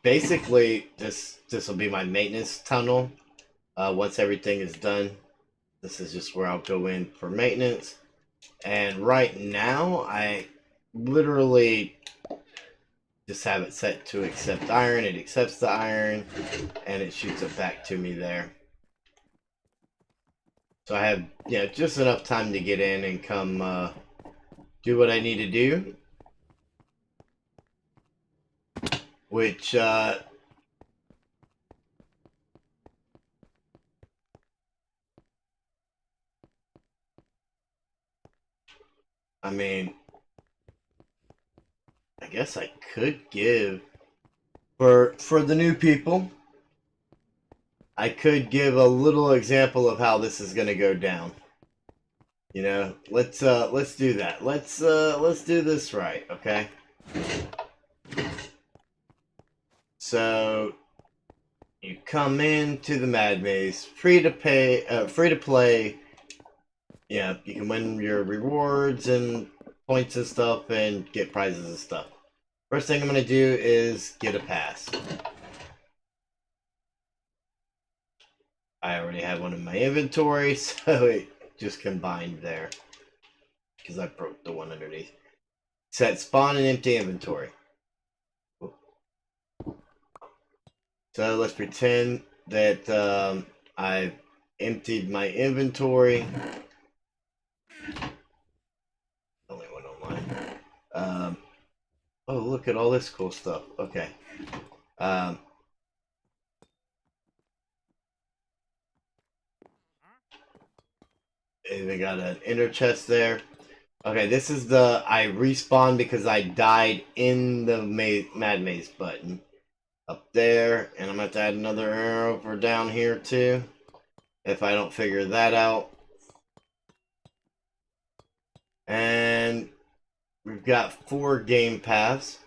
basically this will be my maintenance tunnel. Once everything is done, this is just where I'll go in for maintenance. And right now, I literally just have it set to accept iron. It accepts the iron, and it shoots it back to me there. So I have just enough time to get in and come do what I need to do. Which I mean, I guess I could give for the new people. I could give a little example of how this is going to go down. Let's do that. Let's do this right, okay? So you come into the Mad Maze, free to play. Yeah, you can win your rewards and points and stuff and get prizes and stuff. First thing I'm going to do is get a pass. I already have one in my inventory, so it just combined there. Because I broke the one underneath. Set spawn and empty inventory. So let's pretend that I've emptied my inventory. Only one online. Oh, look at all this cool stuff. Okay. And we got an inner chest there. Okay, this is I respawned because I died in the Mad Maze button. Up there, and I'm going to add another arrow for down here too, if I don't figure that out. And we've got 4 game paths.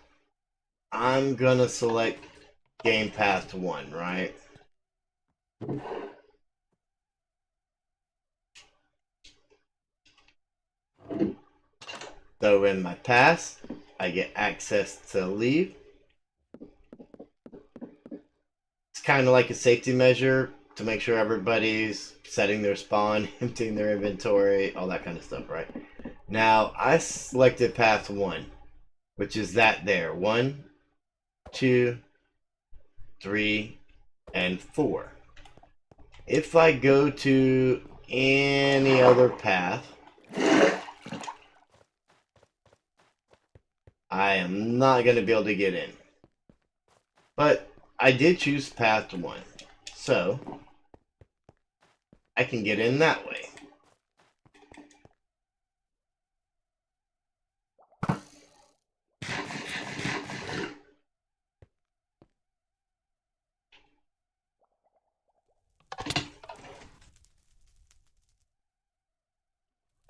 I'm going to select game path 1, right? So in my pass, I get access to leave. It's kind of like a safety measure to make sure everybody's setting their spawn, emptying their inventory, all that kind of stuff, right? Now, I selected path 1, which is that there. 1, 2, 3, and 4. If I go to any other path, I am not going to be able to get in. But I did choose path 1, so I can get in that way.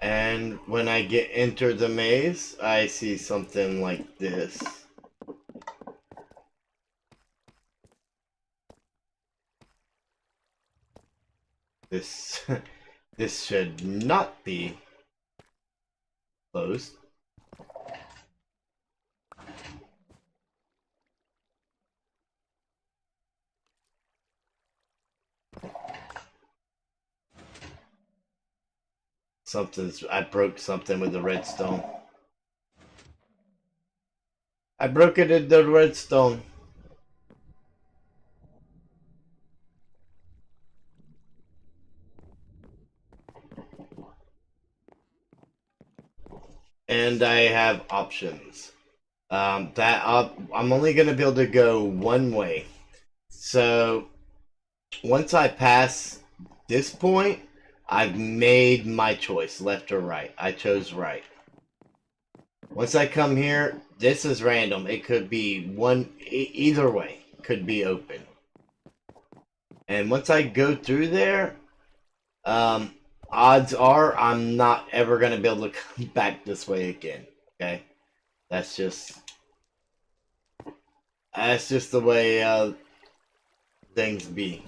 And when I enter the maze, I see something like this. This this should not be closed. I broke something with the redstone. I broke it in the redstone. And I have options. I'm only going to be able to go one way. So once I pass this point, I've made my choice, left or right. I chose right. Once I come here, this is random. It could be either way. Could be open. And once I go through there, odds are I'm not ever going to be able to come back this way again. Okay? That's just the way things be.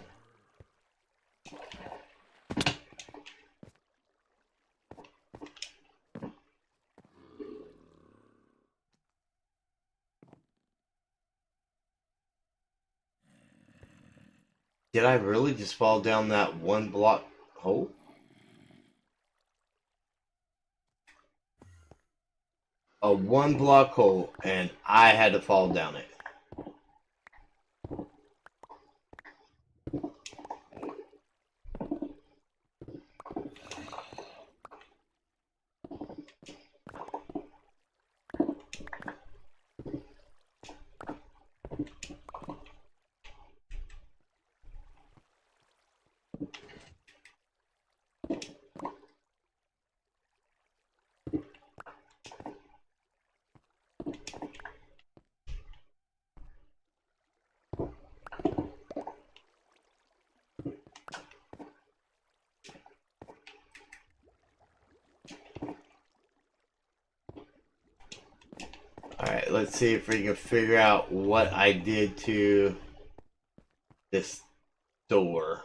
Did I really just fall down that 1 block hole? A 1 block hole, and I had to fall down it. Alright, let's see if we can figure out what I did to this door.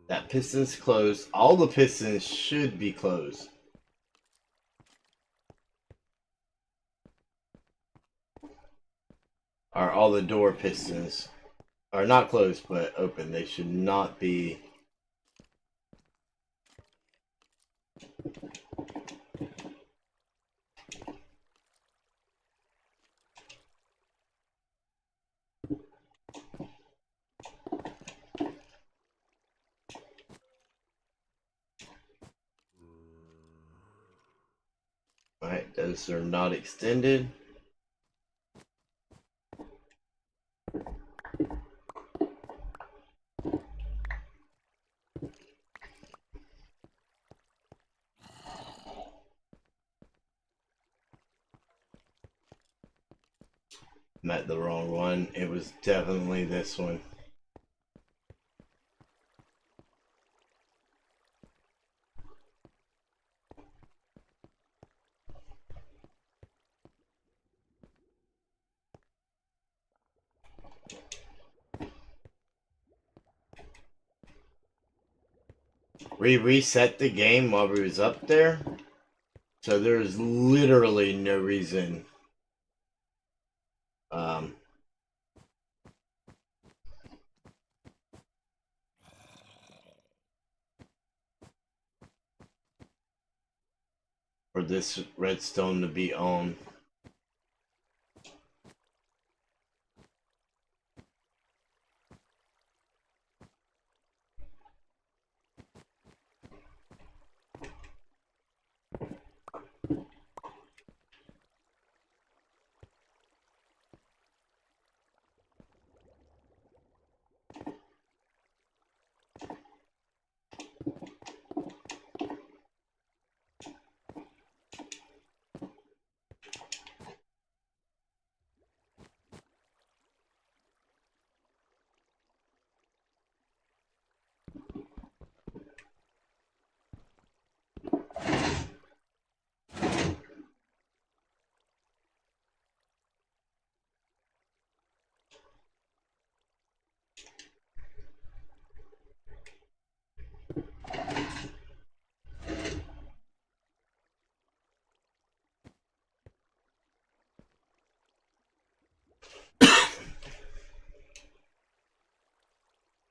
That piston's closed. All the pistons should be closed. Or all the door pistons are not closed but open. They should not be. Alright, those because they're not extended. Met the wrong one. It was definitely this one. We reset the game while we was up there, so there's literally no reason for this redstone to be on.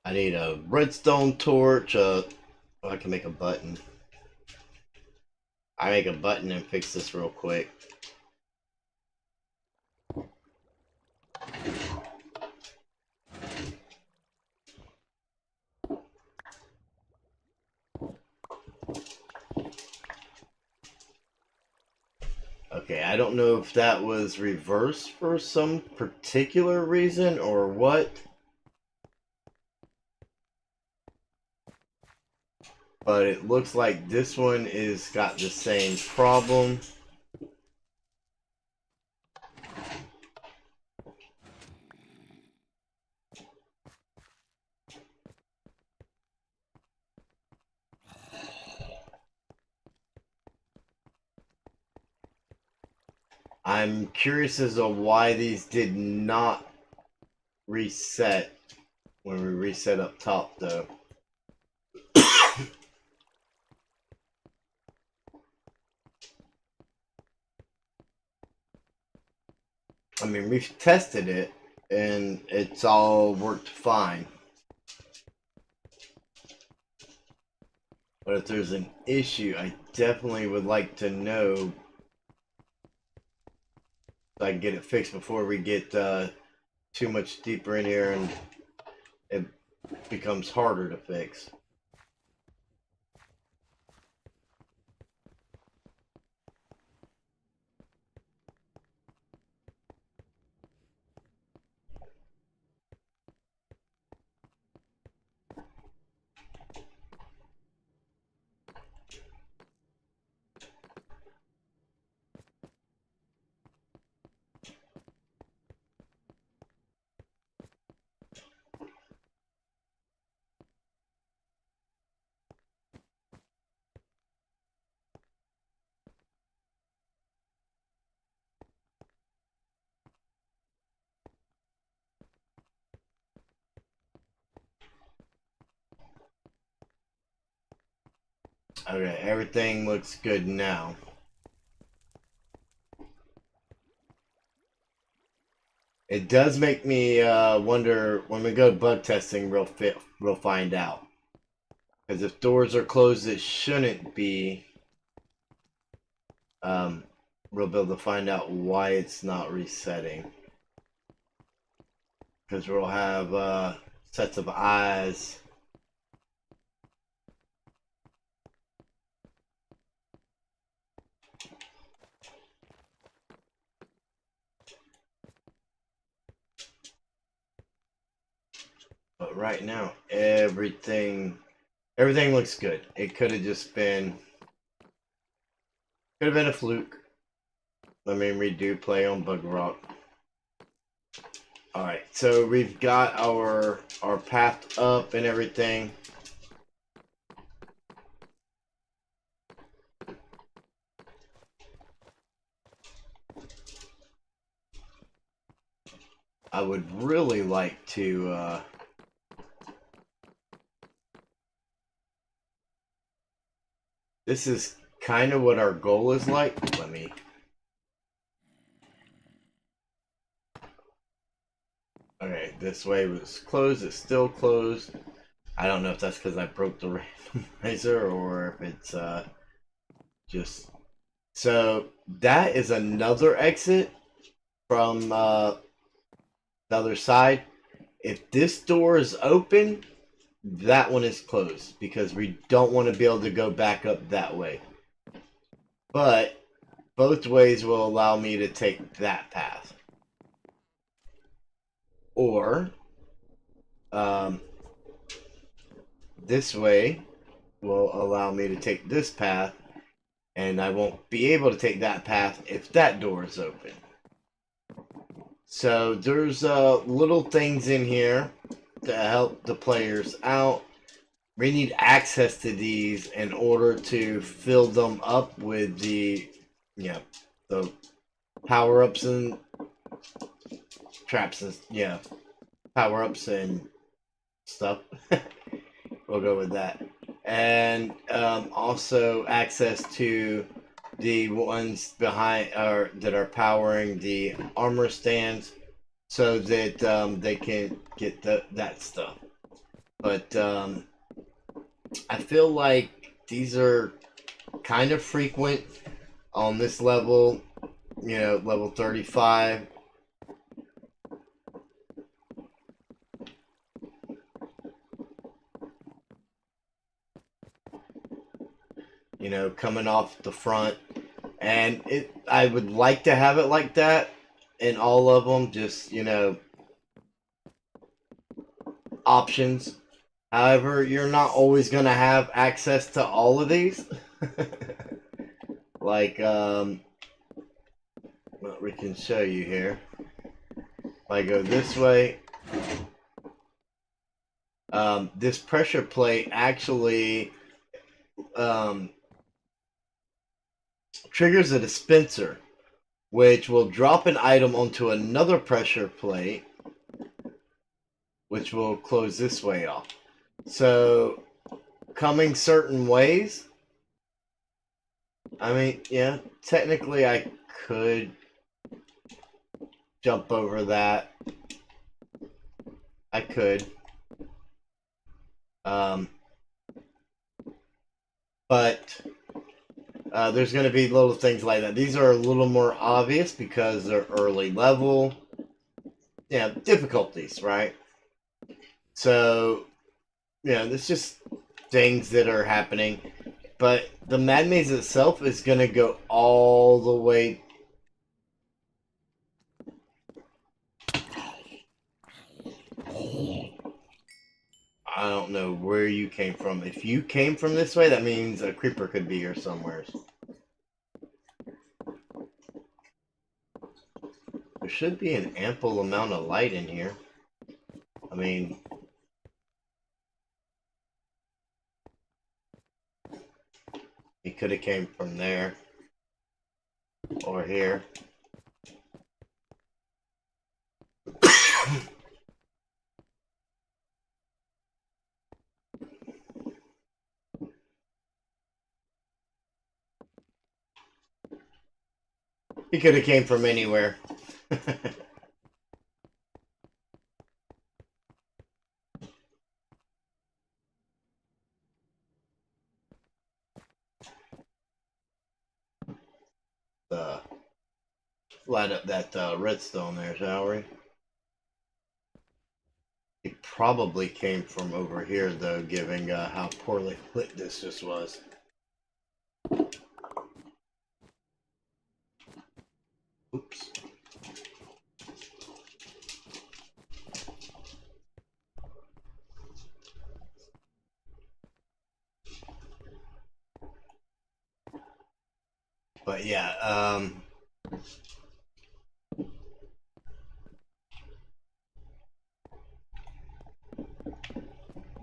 I need a redstone torch. Oh, I can make a button. I make a button and fix this real quick. Okay, I don't know if that was reversed for some particular reason or what. But it looks like this one is got the same problem. I'm curious as to why these did not reset when we reset up top, though. I mean, we've tested it, and it's all worked fine. But if there's an issue, I definitely would like to know so I can get it fixed before we get too much deeper in here and it becomes harder to fix. Okay, everything looks good now. It does make me wonder when we go bug testing, we'll find out. Because if doors are closed that shouldn't be, we'll be able to find out why it's not resetting. Because we'll have sets of eyes. But right now, everything looks good. It could have just been, a fluke. I mean, we do play on Bedrock. All right, so we've got our path up and everything. I would really like to this is kind of what our goal is like. Let me. Okay, this way was closed. It's still closed. I don't know if that's because I broke the randomizer or if it's just. So that is another exit from the other side. If this door is open, that one is closed because we don't want to be able to go back up that way. But both ways will allow me to take that path. Or this way will allow me to take this path, and I won't be able to take that path if that door is open. So there's little things in here to help the players out. We need access to these in order to fill them up with the power-ups and traps and power-ups and stuff. We'll go with that. And also access to the ones behind that are powering the armor stands so that they can get that stuff. But I feel like these are kind of frequent on this level, level 35. Coming off the front, and I would like to have it like that in all of them, just options. However, you're not always going to have access to all of these. Like what we can show you here, if I go this way, this pressure plate actually triggers a dispenser, which will drop an item onto another pressure plate, which will close this way off. So, coming certain ways, I mean, yeah, technically I could jump over that. I could. But there's going to be little things like that. These are a little more obvious because they're early level. Difficulties, right? So, it's just things that are happening. But the Mad Maze itself is going to go all the way. I don't know where you came from. If you came from this way, that means a creeper could be here somewhere. There should be an ample amount of light in here. I mean, he could have came from there or here. He could have came from anywhere. Light up that redstone there, shall we? He probably came from over here, though, given how poorly lit this just was. Oops. But yeah,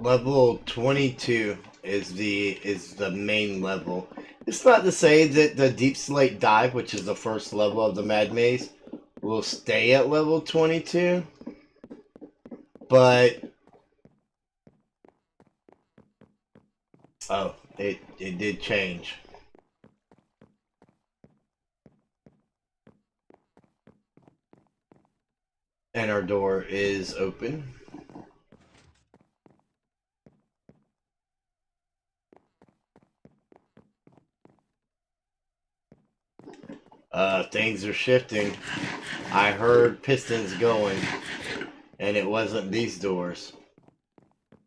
level 22 is the main level. It's not to say that the Deep Slate Dive, which is the first level of the Mad Maze, will stay at level 22, but oh, it did change. And our door is open. Things are shifting. I heard pistons going, and it wasn't these doors.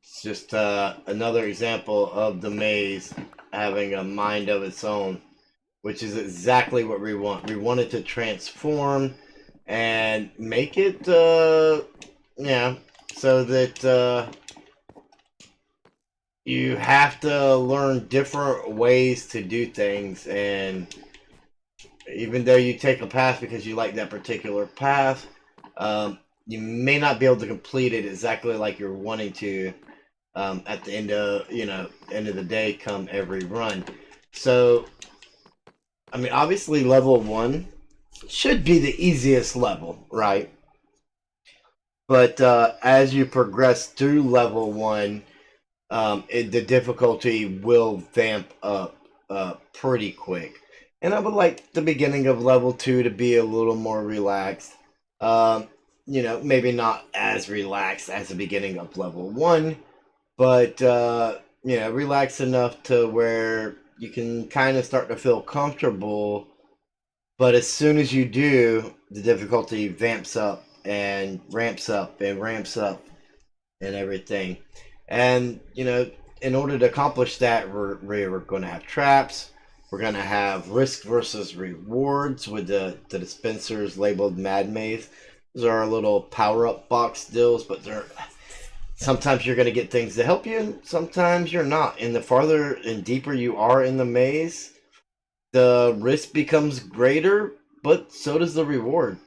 It's just another example of the maze having a mind of its own, which is exactly what we want. We want it to transform and make it, yeah, so that you have to learn different ways to do things. And even though you take a path because you like that particular path, you may not be able to complete it exactly like you're wanting to at the end of end of the day come every run. So I mean, obviously level 1 should be the easiest level, right? But as you progress through level 1, the difficulty will vamp up pretty quick. And I would like the beginning of level 2 to be a little more relaxed. Maybe not as relaxed as the beginning of level 1, but relaxed enough to where you can kind of start to feel comfortable. But as soon as you do, the difficulty vamps up and ramps up and ramps up and everything. And in order to accomplish that, we're going to have traps. We're going to have risk versus rewards with the dispensers labeled Mad Maze. Those are our little power-up box deals, but they're sometimes you're going to get things to help you, and sometimes you're not. And the farther and deeper you are in the maze, the risk becomes greater, but so does the reward.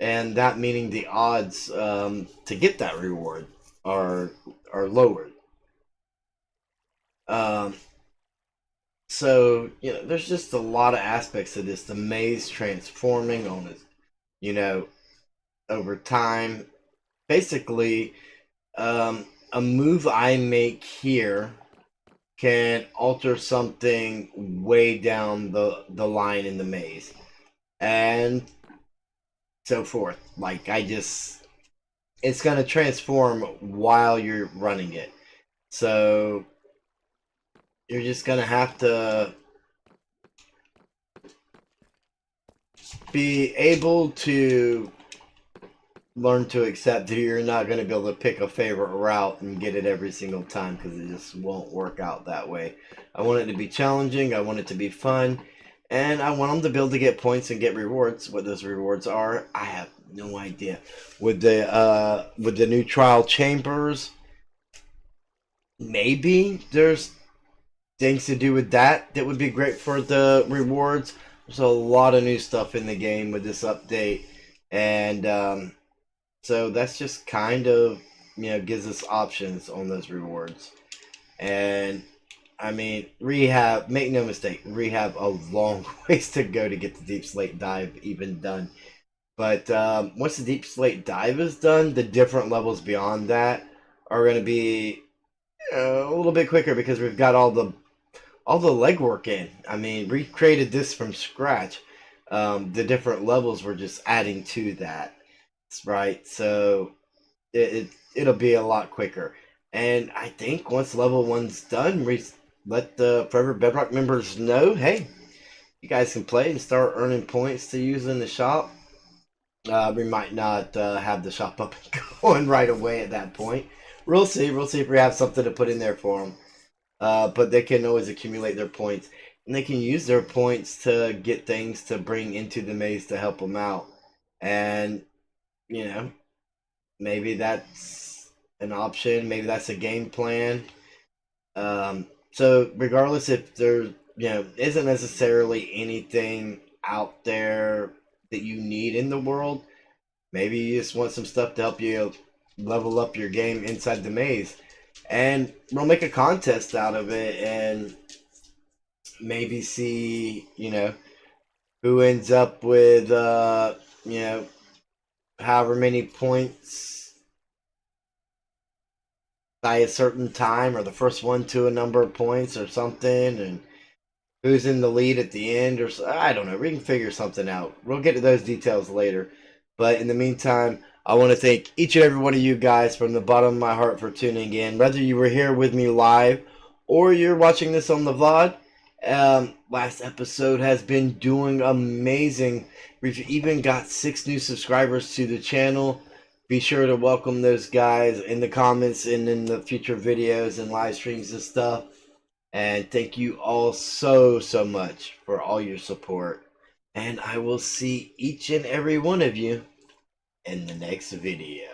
And that meaning the odds to get that reward are lowered. So there's just a lot of aspects of this. The maze transforming on it, over time. Basically, a move I make here can alter something way down the line in the maze, and so forth. Like it's gonna transform while you're running it. So you're just gonna have to be able to learn to accept that you're not going to be able to pick a favorite route and get it every single time, because it just won't work out that way. I want it to be challenging, I want it to be fun, and I want them to be able to get points and get rewards. What those rewards are, I have no idea. With the new trial chambers, maybe there's things to do with that would be great for the rewards. There's a lot of new stuff in the game with this update, and so that's just kind of gives us options on those rewards. And I mean, rehab, make no mistake, rehab a long ways to go to get the Deep Slate Dive even done. But once the Deep Slate Dive is done, the different levels beyond that are going to be a little bit quicker, because we've got all the legwork in. I mean, we created this from scratch. The different levels we're just adding to that, right? So it'll be a lot quicker. And I think once level 1's done, we let the Forever Bedrock members know, hey, you guys can play and start earning points to use in the shop. We might not have the shop up and going right away at that point. We'll see. We'll see if we have something to put in there for them. But they can always accumulate their points, and they can use their points to get things to bring into the maze to help them out. And maybe that's an option. Maybe that's a game plan. So regardless if isn't necessarily anything out there that you need in the world. Maybe you just want some stuff to help you level up your game inside the maze. And we'll make a contest out of it and maybe see, who ends up with, however many points by a certain time, or the first one to a number of points or something, and who's in the lead at the end, or I don't know. We can figure something out. We'll get to those details later. But in the meantime, I want to thank each and every one of you guys from the bottom of my heart for tuning in. Whether you were here with me live or you're watching this on the VOD, last episode has been doing amazing. We've even got 6 new subscribers to the channel. Be sure to welcome those guys in the comments and in the future videos and live streams and stuff. And thank you all so much for all your support. And I will see each and every one of you in the next video.